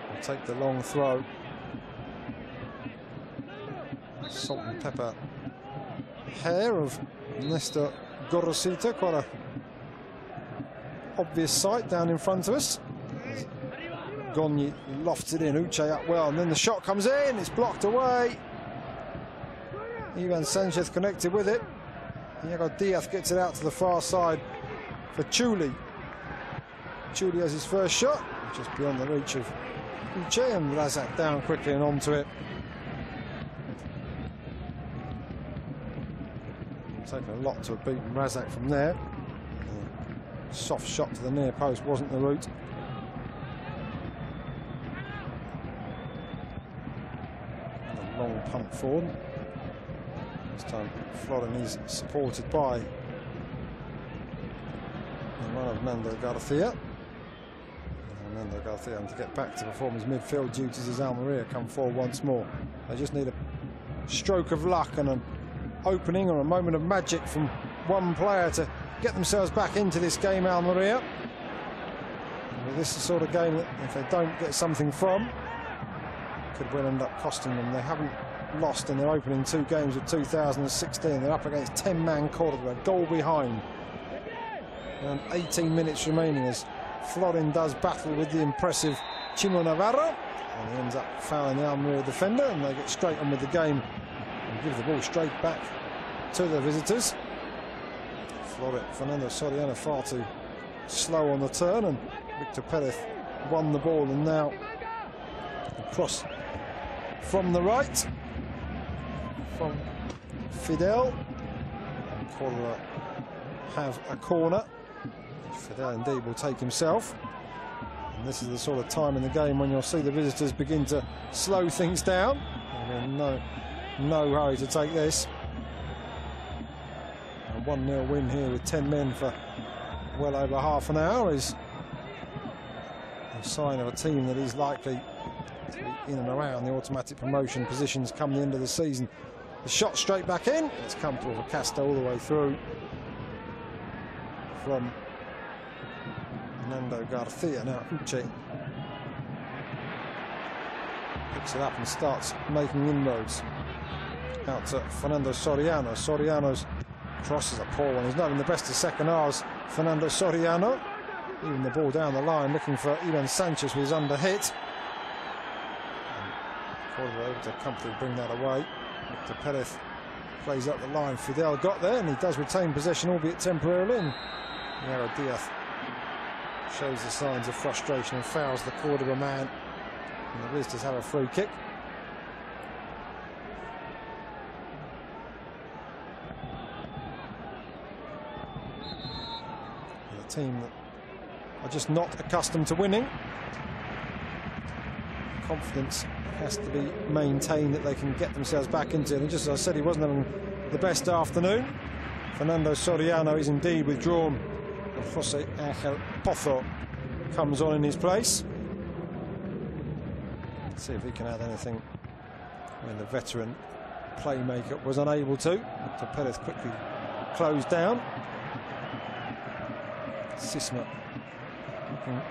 will take the long throw. Salt and pepper hair of Nestor Gorosita, quite a obvious sight down in front of us. Gogni lofts it in, Uche up well, and then the shot comes in, it's blocked away. Ivan Sanchez connected with it. Iago Diaz gets it out to the far side for Chuli. Chuli has his first shot, just beyond the reach of Uche, and Razak down quickly and onto it. Taken a lot to have beaten Razak from there. Soft shot to the near post wasn't the route. And a long punt forward. This time Florin is supported by the man of Nando Garcia. And Nando Garcia having to get back to perform his midfield duties as Almeria come forward once more. They just need a stroke of luck and an opening or a moment of magic from one player to get themselves back into this game, Almeria. This is the sort of game that if they don't get something from, could well end up costing them. They haven't lost in their opening 2 games of 2016. They're up against 10-man Cordoba, a goal behind. Around 18 minutes remaining as Florin does battle with the impressive Chimo Navarro, and he ends up fouling the Almeria defender, and they get straight on with the game and give the ball straight back to the visitors. Fernando Soriano far too slow on the turn, and Victor Perez won the ball, and now a cross from the right from Fidel. Cordoba have a corner. Fidel indeed will take himself, and this is the sort of time in the game when you'll see the visitors begin to slow things down. No hurry to take this. A 1-0 win here with 10 men for well over half an hour is a sign of a team that is likely to be in and around the automatic promotion positions come the end of the season. The shot straight back in. It's comfortable for Castro all the way through from Nando Garcia. Now Uche picks it up and starts making inroads out to Fernando Soriano. Soriano's cross is a poor one. He's not in the best of second halves. Fernando Soriano, even the ball down the line, looking for Ivan Sanchez with his under hit. Cordoba able to comfortably bring that away. Victor Perez plays up the line. Fidel got there, and he does retain possession, albeit temporarily. And Iago Diaz shows the signs of frustration and fouls the Cordoba man. And the visitors have a free kick. A team that are just not accustomed to winning. Confidence has to be maintained that they can get themselves back into it. And just as I said, he wasn't having the best afternoon. Fernando Soriano is indeed withdrawn, and Jose Angel Pozo comes on in his place. Let's see if he can add anything when the veteran playmaker was unable to. Victor Perez quickly closed down. Sisma looking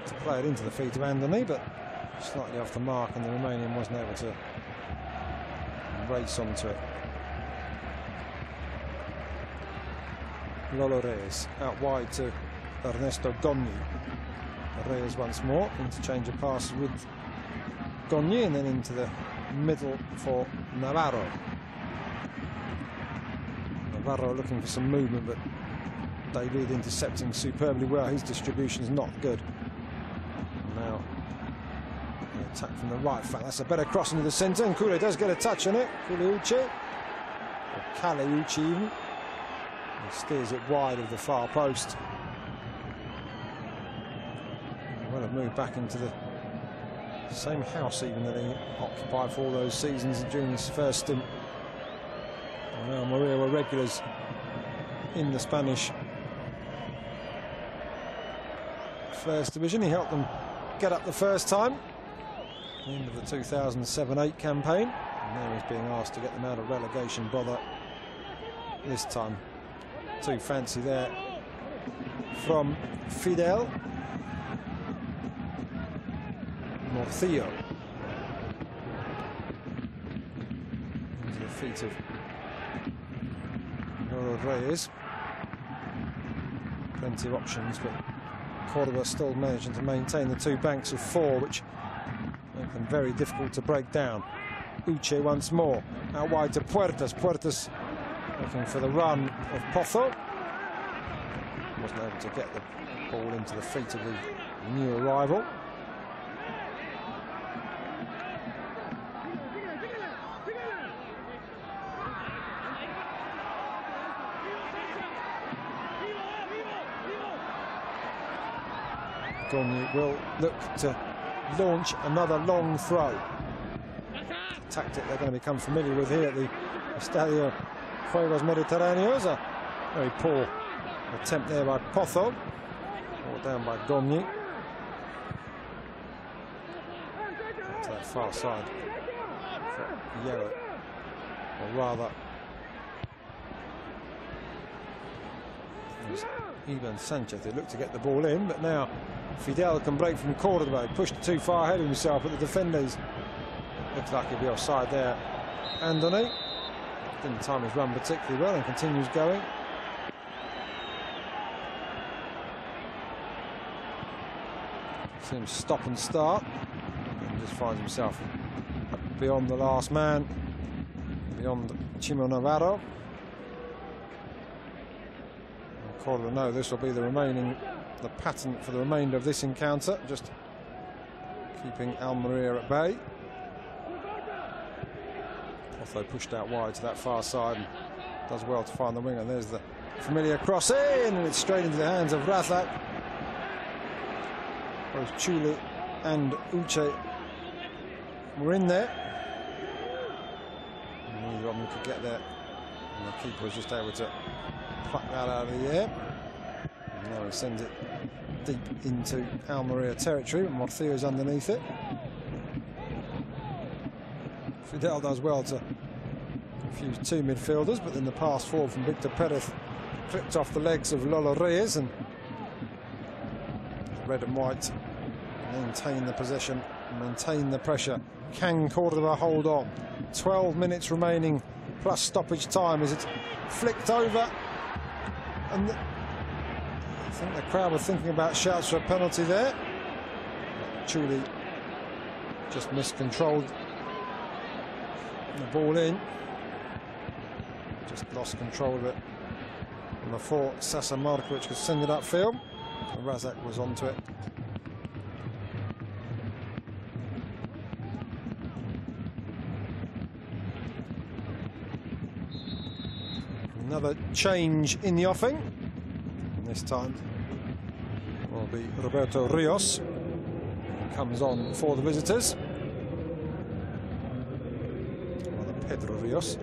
to play it into the feet of Andoni, but slightly off the mark, and the Romanian wasn't able to race onto it. Lolo Reyes out wide to Ernesto Gogni. Reyes once more, interchange of passes with Gogni, and then into the middle for Navarro. Navarro looking for some movement, but David intercepting superbly well. His distribution is not good. Now an attack from the right flank. That's a better cross into the centre, and Kule does get a touch on it. Kule Uche, or Kale Uche even. He steers it wide of the far post. He will have moved back into the same house even that he occupied for all those seasons during his first stint. And now Almeria were regulars in the Spanish First Division. He helped them get up the first time at the end of the 2007-8 campaign. And now he's being asked to get them out of relegation bother this time. Too fancy there from Fidel. Morcillo. Into the feet of Lolo Reyes. Plenty of options, but Cordoba still managing to maintain the two banks of four, which make them very difficult to break down. Uche once more, out wide to Puertas. Puertas looking for the run of Pozo. Wasn't able to get the ball into the feet of the new arrival. Gogni will look to launch another long throw. A tactic they're going to become familiar with here at the Estadio Juegos Mediterráneos. A very poor attempt there by Pozo. Brought down by Gogni. To that far side for Yellow. Or rather, it was Ivan Sanchez who looked to get the ball in, but now Fidel can break from Cordoba. He pushed too far ahead of himself, but the defenders looks like he'll be offside there. Andoni didn't time his run particularly well and continues going. Seems stop and start and just finds himself beyond the last man, beyond Chimo Navarro. Cordoba know this will be the pattern for the remainder of this encounter, just keeping Almeria at bay. Pozo pushed out wide to that far side and does well to find the winger. There's the familiar cross in, and it's straight into the hands of Razak. Both Chuli and Uche were in there. Neither of them could get there, and the keeper was just able to pluck that out of the air. And now he sends it deep into Almeria territory, but Morcillo's underneath it. Fidel does well to confuse two midfielders, but then the pass forward from Victor Perez clipped off the legs of Lolo Reyes, and red and white maintain the possession, maintain the pressure. Can Cordoba hold on? 12 minutes remaining plus stoppage time as it's flicked over, and I think the crowd were thinking about shouts for a penalty there. Chuli just miscontrolled the ball in, just lost control of it, and before Sasa Markovic could send it upfield, Razak was onto it. Another change in the offing, and this time will be Roberto Rios, who comes on for the visitors. Rather, Pedro Rios.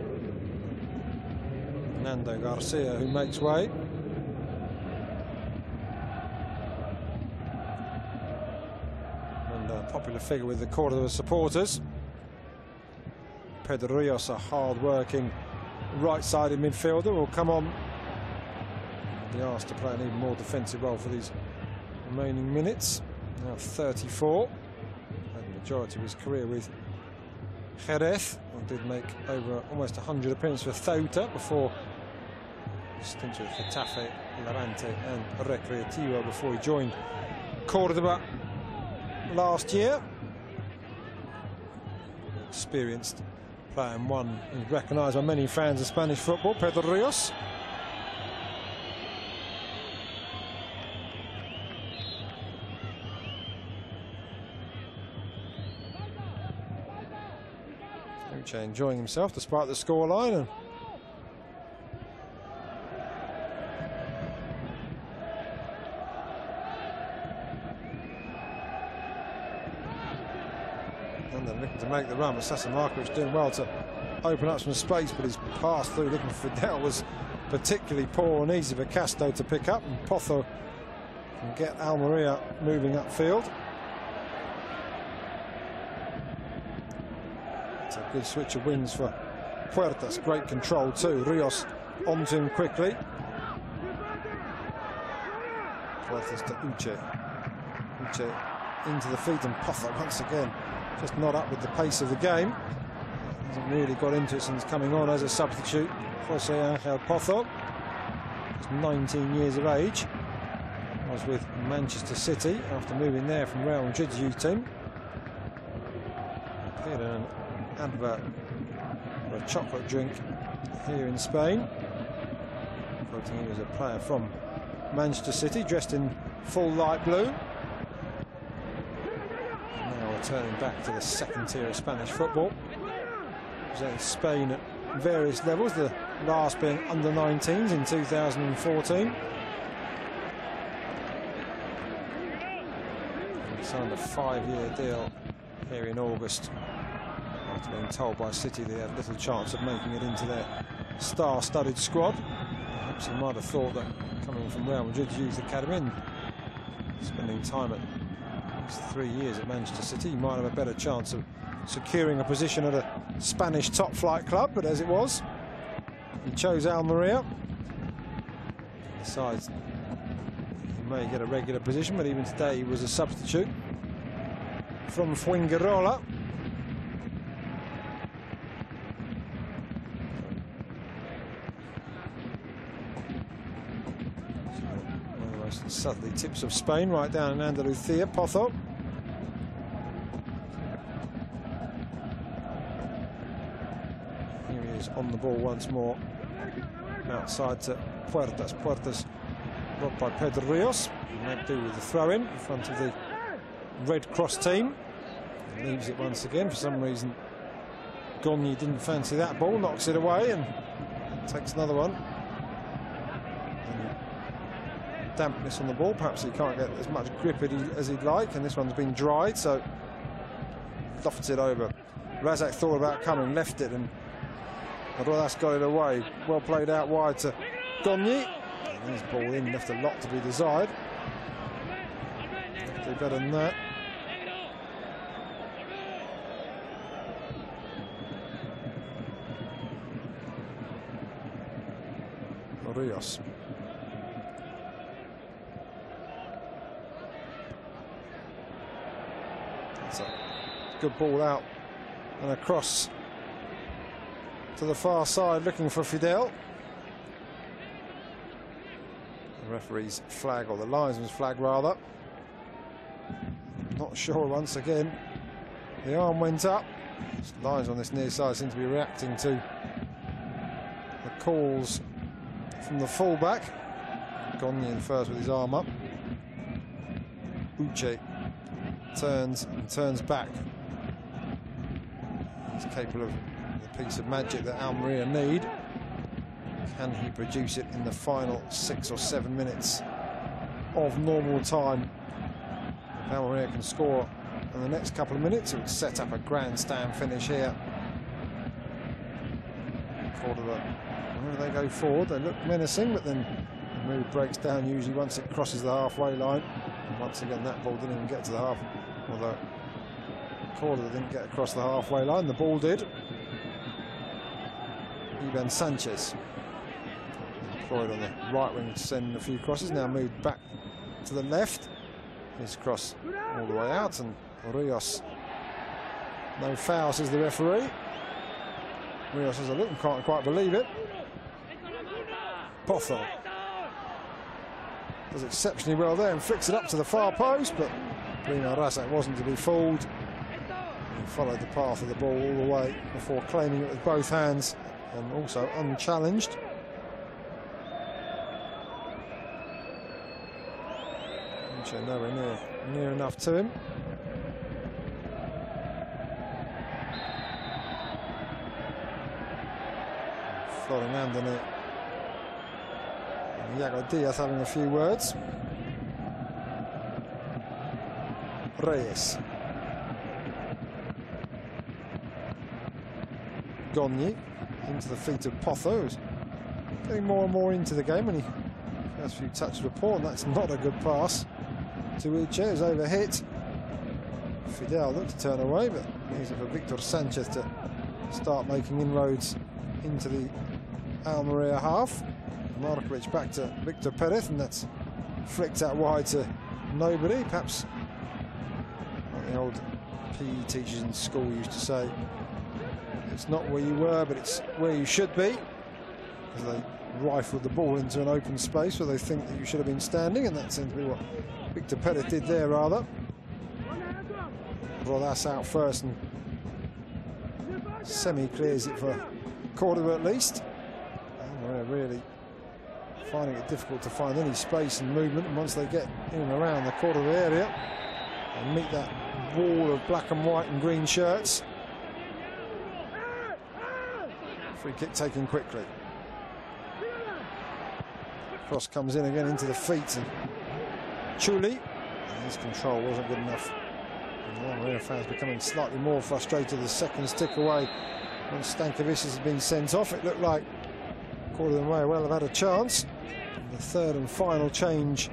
Nando Garcia, who makes way. And a popular figure with the Cordoba supporters. Pedro Rios, a hard-working right-sided midfielder, will come on and be asked to play an even more defensive role for these remaining minutes. Now 34, had the majority of his career with Jerez, and did make over almost 100 appearances for Ceuta before stints with Getafe, Levante and Recreativo before he joined Cordoba last year. Experienced player and one who's recognised by many fans of Spanish football, Pedro Rios. Uche enjoying himself despite the scoreline. And they're looking to make the run, but Sasa Markovic doing well to open up some space, but his pass through looking for Fidel was particularly poor and easy for Castro to pick up, and Pozo and get Almeria moving upfield. It's a good switch of wings for Puertas. Great control too. Rios onto him quickly. Puertas to Uche. Uche into the feet, and Potho once again just not up with the pace of the game. Hasn't really got into it since coming on as a substitute. Jose Angel Potho, just 19 years of age, was with Manchester City after moving there from Real Madrid's youth team. Appeared in an advert for a chocolate drink here in Spain, quoting he was a player from Manchester City, dressed in full light blue. Now returning back to the second tier of Spanish football, representing Spain at various levels, the last being under 19s in 2014. He signed a 5-year deal here in August after being told by City they had little chance of making it into their star-studded squad. Perhaps he might have thought that coming from Real Madrid's youth academy and spending time at least 3 years at Manchester City, he might have a better chance of securing a position at a Spanish top-flight club, but as it was, he chose Almeria. Besides, he may get a regular position, but even today he was a substitute from Fuengirola. One of the most southerly tips of Spain, right down in Andalusia, Potho. On the ball once more, outside to Puertas. Puertas blocked by Pedro Rios. Might do with the throw-in in front of the Red Cross team. And leaves it once again. For some reason, Gogni didn't fancy that ball, knocks it away and takes another one. And dampness on the ball. Perhaps he can't get as much grip as he'd like, and this one's been dried, so lofts it over. Razak thought about coming, left it, and Rodas got it away. Well played out wide to Gogni. And his ball in, left a lot to be desired. Do better than that. Rios. That's a good ball out and across to the far side, looking for Fidel. The referee's flag, or the linesman's flag rather. Not sure once again. The arm went up. The lines on this near side seem to be reacting to the calls from the fullback. Gogni in first with his arm up. Uche turns and turns back. He's capable of the piece of magic that Almeria need. Can he produce it in the final 6 or 7 minutes of normal time? If Almeria can score in the next couple of minutes, it would set up a grandstand finish here. Cordoba, whenever they go forward, they look menacing, but then the move breaks down usually once it crosses the halfway line. And once again, that ball didn't even get to the half, although Cordoba didn't get across the halfway line, the ball did. Ivan Sanchez, employed on the right wing to send a few crosses, now moved back to the left. His cross all the way out, and Rios, no foul, says the referee. Rios has a look and can't quite believe it. Potho does exceptionally well there and flicks it up to the far post, but Bruno Razak wasn't to be fooled. He followed the path of the ball all the way before claiming it with both hands, and also unchallenged. Nowhere near enough to him. Ferdinand and Iago Diaz having a few words. Reyes. Gogni into the feet of Potho, who's getting more and more into the game, and he has a few touches of a paw, and that's not a good pass. to Uche, is overhit. Fidel looked to turn away, but easy for Victor Sanchez to start making inroads into the Almeria half. Markovic back to Victor Perez, and that's flicked out wide to nobody. Perhaps like the old PE teachers in school used to say, it's not where you were, but it's where you should be. As they rifled the ball into an open space where they think that you should have been standing, and that seems to be what Victor Perez did there, rather. Rodas out first and semi-clears it for Cordoba at least. And we're really finding it difficult to find any space and movement, and once they get in and around the Cordoba area and meet that wall of black and white and green shirts. Free kick taken quickly. Cross comes in again into the feet, and Chuli, his control wasn't good enough. The Almeria fans becoming slightly more frustrated as seconds tick away. Once Stankovic has been sent off, it looked like Cordoba may well have had a chance. And the third and final change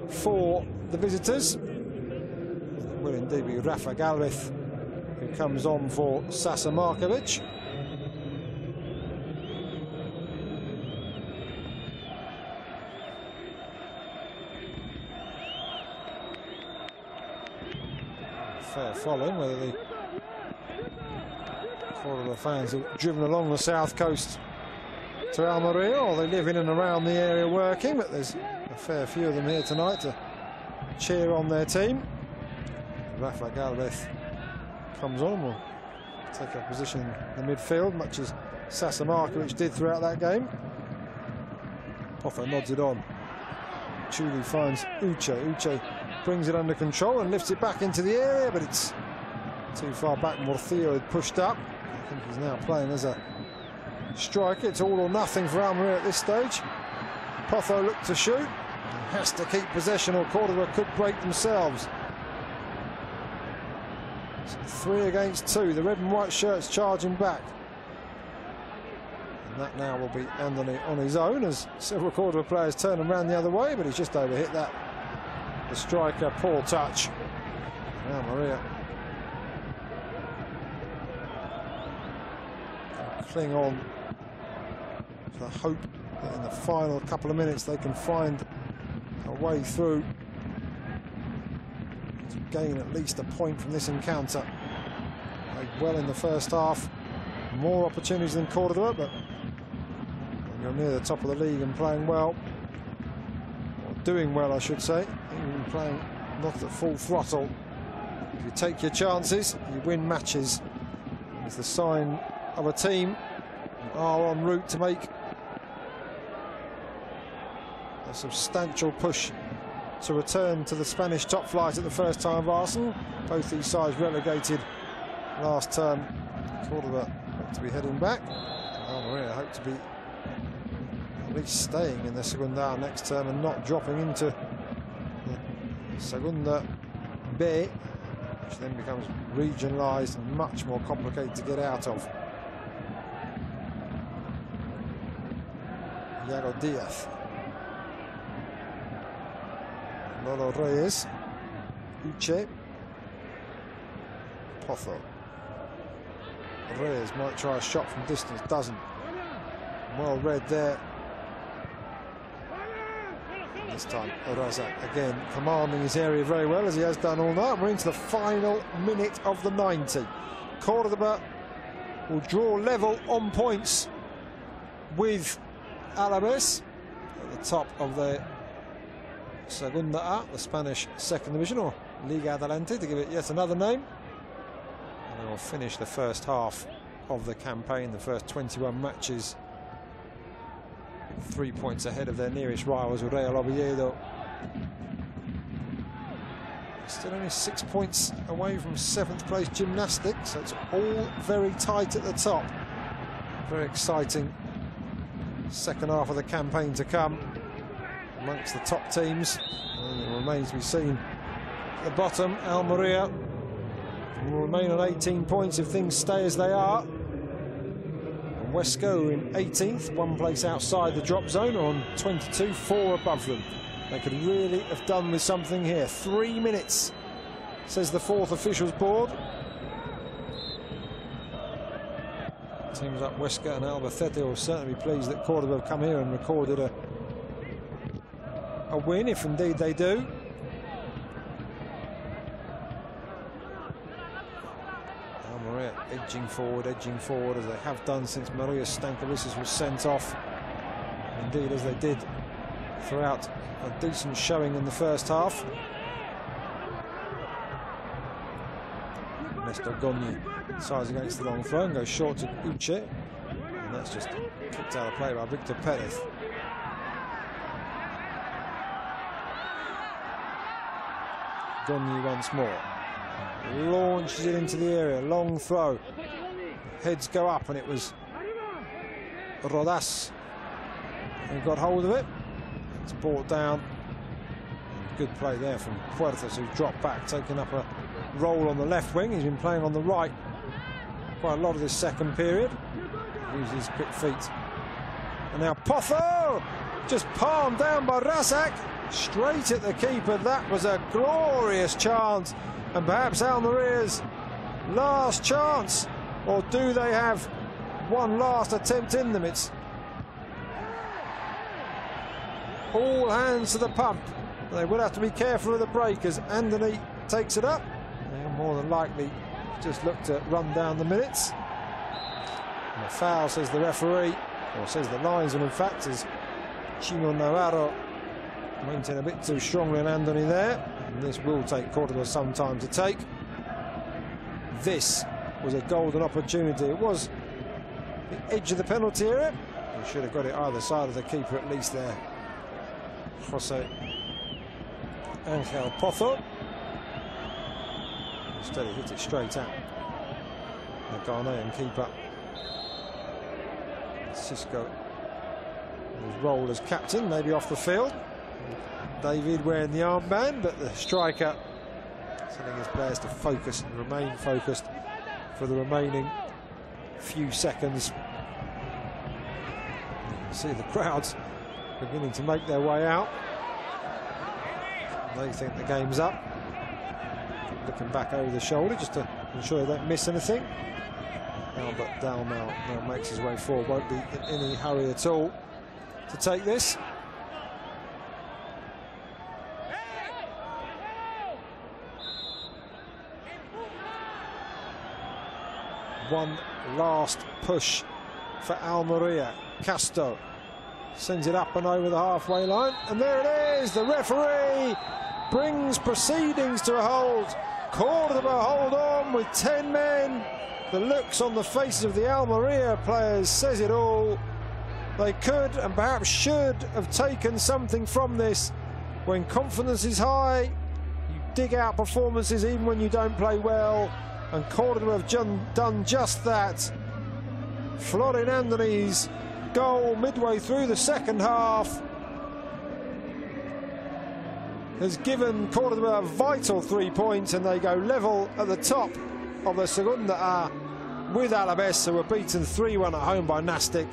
for the visitors will indeed be Rafa Galvez, who comes on for Sasa Markovic. Fair following, whether the Cordoba fans have driven along the south coast to Almeria or they live in and around the area working, but there's a fair few of them here tonight to cheer on their team. Rafa Galvez comes on, will take a position in the midfield, much as Sasa Markovic did throughout that game. Potho nods it on. Chuli finds Uche. Uche brings it under control and lifts it back into the area, but it's too far back. Morcillo had pushed up. I think he's now playing as a striker. It's all or nothing for Almeria at this stage. Potho looked to shoot and has to keep possession, or Cordoba could break themselves. So 3 against 2. The red and white shirts charging back. And that now will be Anthony on his own as several Cordoba players turn him around the other way, but he's just overhit that. The striker, poor touch. Almeria cling on to hope that in the final couple of minutes they can find a way through to gain at least a point from this encounter. Played well in the first half, more opportunities than Cordoba, but when you're near the top of the league and playing well, or doing well I should say, even playing not at full throttle, if you take your chances, you win matches. It's the sign of a team that are en route to make a substantial push to return to the Spanish top flight at the first time of Arsenal. Both these sides relegated last term. Cordoba hope to be heading back. Almeria hope to be at least staying in the Segunda next term and not dropping into the Segunda B, which then becomes regionalised and much more complicated to get out of. Iago Diaz. Lolo Reyes. Uche. Potho. Reyes might try a shot from distance, doesn't. Well read there. This time Oraza again commanding his area very well, as he has done all night. We're into the final minute of the 90. Cordoba will draw level on points with Alaves at the top of the Segunda A, the Spanish second division, or Liga Adelante to give it yet another name. And they will finish the first half of the campaign, the first 21 matches, 3 points ahead of their nearest rivals, Real Oviedo. Still only 6 points away from 7th place Gymnastics, so it's all very tight at the top. Very exciting second half of the campaign to come amongst the top teams. And it remains to be seen at the bottom. Almeria will remain on 18 points if things stay as they are. Huesca in 18th, 1 place outside the drop zone, on 22, 4 above them. They could really have done with something here. 3 minutes, says the fourth officials board. Teams like Huesca and Albacete will certainly be pleased that Cordoba have come here and recorded a win, if indeed they do. Almeria edging forward, as they have done since Maria Stankovic was sent off. Indeed, as they did throughout a decent showing in the first half. Ernesto Gogni decides against the long throw and goes short to Uche, and that's just kicked out of play by Victor Perez. Gogni once more launches it into the area, long throw, heads go up, and it was Rodas who got hold of it. It's brought down. Good play there from Puertas, who dropped back, taking up a role on the left wing. He's been playing on the right quite a lot of this second period. Uses his quick feet. And now Pozo, just palmed down by Razak, straight at the keeper. That was a glorious chance, and perhaps Almeria's last chance. Or do they have one last attempt in them? It's all hands to the pump. They will have to be careful of the break as Andoni takes it up. They'll more than likely just look to run down the minutes. And a foul, says the referee, or says the linesman, in fact, as Chino Navarro went in a bit too strongly on Andoni there. And this will take Cordoba some time to take. This was a golden opportunity. It was the edge of the penalty area. He should have got it either side of the keeper at least there. Jose Angel Pozo. Instead he hit it straight out. The Ghanaian keeper Cisco, his role as captain, maybe off the field. David wearing the armband, but the striker telling his players to focus and remain focused for the remaining few seconds. You see the crowds beginning to make their way out. They think the game's up. Looking back over the shoulder just to ensure they don't miss anything. Albert Dalmau now makes his way forward. Won't be in any hurry at all to take this. One last push for Almeria. Castro sends it up and over the halfway line, and there it is. The referee brings proceedings to a halt. Cordoba hold on with 10 men. The looks on the faces of the Almeria players says it all. They could and perhaps should have taken something from this. When confidence is high, you dig out performances even when you don't play well, and Cordoba have done just that. Florin Andoni's goal midway through the second half has given Cordoba a vital 3 points, and they go level at the top of the Segunda A with Alaves, who were beaten 3-1 at home by Nastic.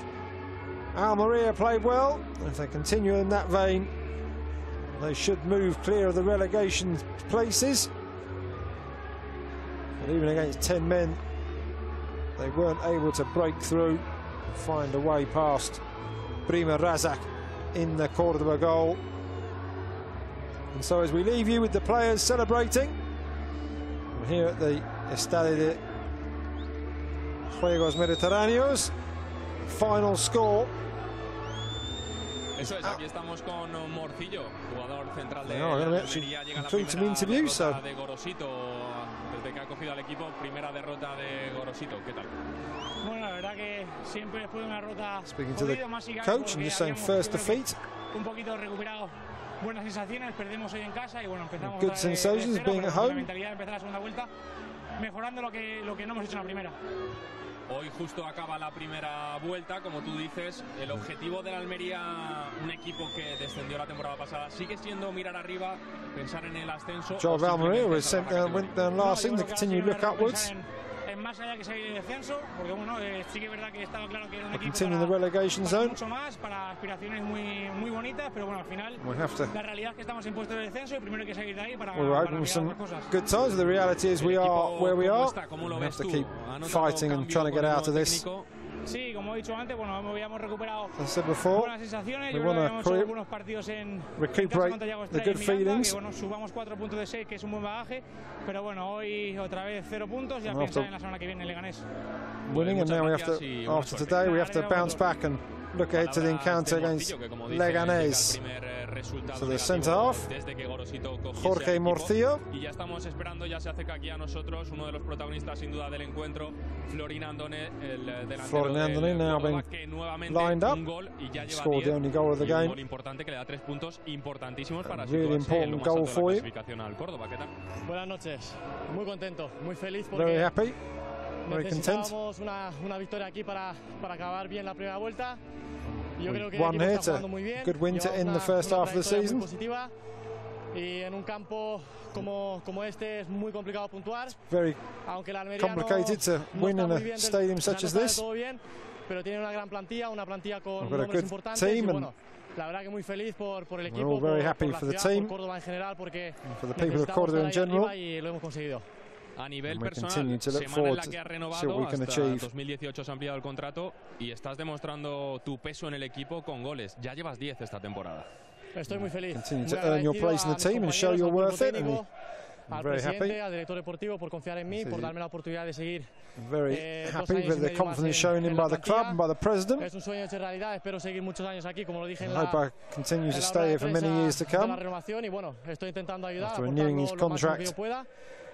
Almeria played well, and if they continue in that vein, they should move clear of the relegation places. But even against 10 men, they weren't able to break through and find a way past Prima Razak in the Cordoba goal. And so as we leave you with the players celebrating, we're here at the Estadio de Juegos Mediterráneos. Final score. Eso es, aquí estamos con Morcillo, jugador central de Almería. Llega la primera derrota de Gorosito desde que ha cogido al equipo. Primera derrota de Gorosito, ¿qué tal? Bueno, la verdad que siempre después de una derrota. Speaking to the coach and just saying first defeat. Un poquito recuperado, buenas sensaciones, perdemos hoy en casa y bueno, empezamos good sensations being at home. La mentalidad de empezar la segunda vuelta mejorando lo que no hemos hecho en la primera. Hoy justo acaba la primera vuelta, como tú dices. El objetivo de la Almería, un equipo que descendió la temporada pasada, sigue siendo mirar arriba, pensar en el ascenso. Job Almeria was went down last season to continue look upwards. más allá que seguir el descenso, porque bueno, sí que es verdad que estaba claro que era un equipo Continue the relegation para zone. mucho más, para aspiraciones muy bonitas, pero bueno, al final la realidad es que estamos en puesto de descenso y primero hay que seguir de ahí para We're hoping for some good times. The reality is we are where we are. We have to keep fighting and trying to get out of this. Sí, como he dicho antes, bueno, habíamos recuperado As I said before, buenas sensaciones. we Yo creo que want hemos to hecho algunos partidos en recuperate casa contra Yago the Estrella good y Miranda, feelings. que bueno, subamos 4 puntos de 6, que es un buen bagaje, pero bueno, hoy otra vez 0 puntos, ya And pensar after en la semana que viene en Leganés. Winning, and now we have to, after today, we have to bounce back and look ahead to the encounter against Leganés. So the centre half, Jorge Morcillo. Y ya estamos esperando, ya se acerca aquí a nosotros uno de los protagonistas sin duda del encuentro, Florin Andone, el delantero del Córdoba, que nuevamente un gol y ya lleva 10, un gol importante que le da 3 puntos importantísimos para situarse en lo más alto de la clasificación al Córdoba. ¿Qué tal? Buenas noches, muy contento, muy feliz porque Very happy, very content. necesitábamos una victoria aquí para acabar bien la primera vuelta. Yo creo que Won el equipo here está jugando muy bien. good win to end the first Llevamos half of the trayectoria season. muy positiva, y en un campo como este es muy complicado puntuar. Very aunque la Almería complicated to win in a stadium such as this. Todo bien, pero tiene una gran plantilla, una plantilla con We've got a nombres good importantes. team Y and bueno, la verdad que muy feliz por el we're equipo, all very por happy la for the ciudad, team, por Córdoba en general, porque for the people of necesitamos Córdoba in estar ahí arriba general. y lo hemos conseguido. A nivel And we personal, continue to look semana en forward la to que has see renovado what we can hasta achieve. 2018 se ha ampliado el contrato y estás demostrando tu peso en el equipo con goles. Ya llevas 10 esta temporada. Estoy muy feliz. Continue Muy to earn your agradecido place in a the team and mis show your compañeros, worth al it. cuerpo And técnico, al very presidente, happy. al director deportivo por confiar en mí, Sí, por sí. darme la oportunidad de seguir. very 2 happy años y with the medio más confidence shown in la by the club plantilla. and by the president. Es un sueño hecho realidad, espero seguir muchos años aquí, como lo dije I en hope la, I continue to en la stay rueda here de for many prensa years to de la come. renovación, y bueno, estoy intentando ayudar, After aportar renewing his lo máximo que contract. yo pueda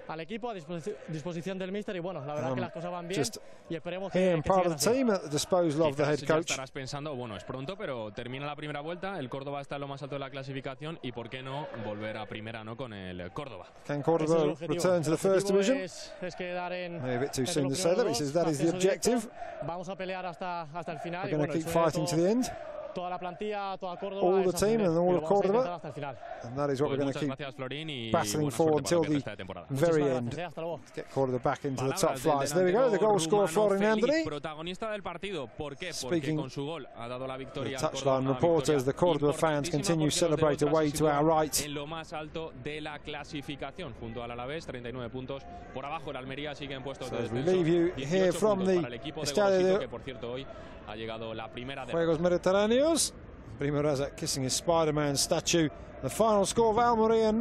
al equipo, a disposición del míster, y bueno, la verdad que las cosas van bien Just y esperemos here que and part sigan of the así. team at the disposal of the head Ya coach. estarás pensando, bueno, es pronto, pero termina la primera vuelta, el Córdoba está en lo más alto de la clasificación y por qué no volver a primera, ¿no?, con el Córdoba. Can Ese es el Córdoba objetivo. return to the first El objetivo division? es quedar en Maybe a bit too entre soon to los say that, but he primeros says dos, that is the ascenso directo. objective. Vamos a pelear hasta el final. We're Y going bueno, to el keep sueño de fighting to the end. toda la plantilla, toda Córdoba, All the es team ascender, and all y lo of vamos a Córdoba. intentar hasta el final. And that is what we're going to Muchas keep gracias, Florín, y battling buena for suerte para until lo que the resta de temporada. very Muchísimas end. gracias, hasta luego. Get Córdoba back into the top Palabras del flights. There we go, the delantero goal scorer rumano Florin Felic, Andone. protagonista del partido. ¿Por qué? Porque Speaking con su gol ha dado la victoria the al Córdoba, touchline una reporters, the victoria Córdoba fans importantísima continue to porque los de celebrate Ultras away se to our sitúan right. en lo más alto de la clasificación, junto al Alavés, 39 puntos. Por abajo el Almería sigue en puestos So de as we descenso, leave you 18 here from puntos the para el equipo de estadio Gorosito, de que por cierto hoy ha llegado la primera de Juegos Mediterráneos. Primo Razak kissing his Spider-Man statue. The final score of Almeria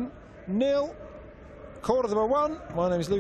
0, Córdoba 1. My name is Luke.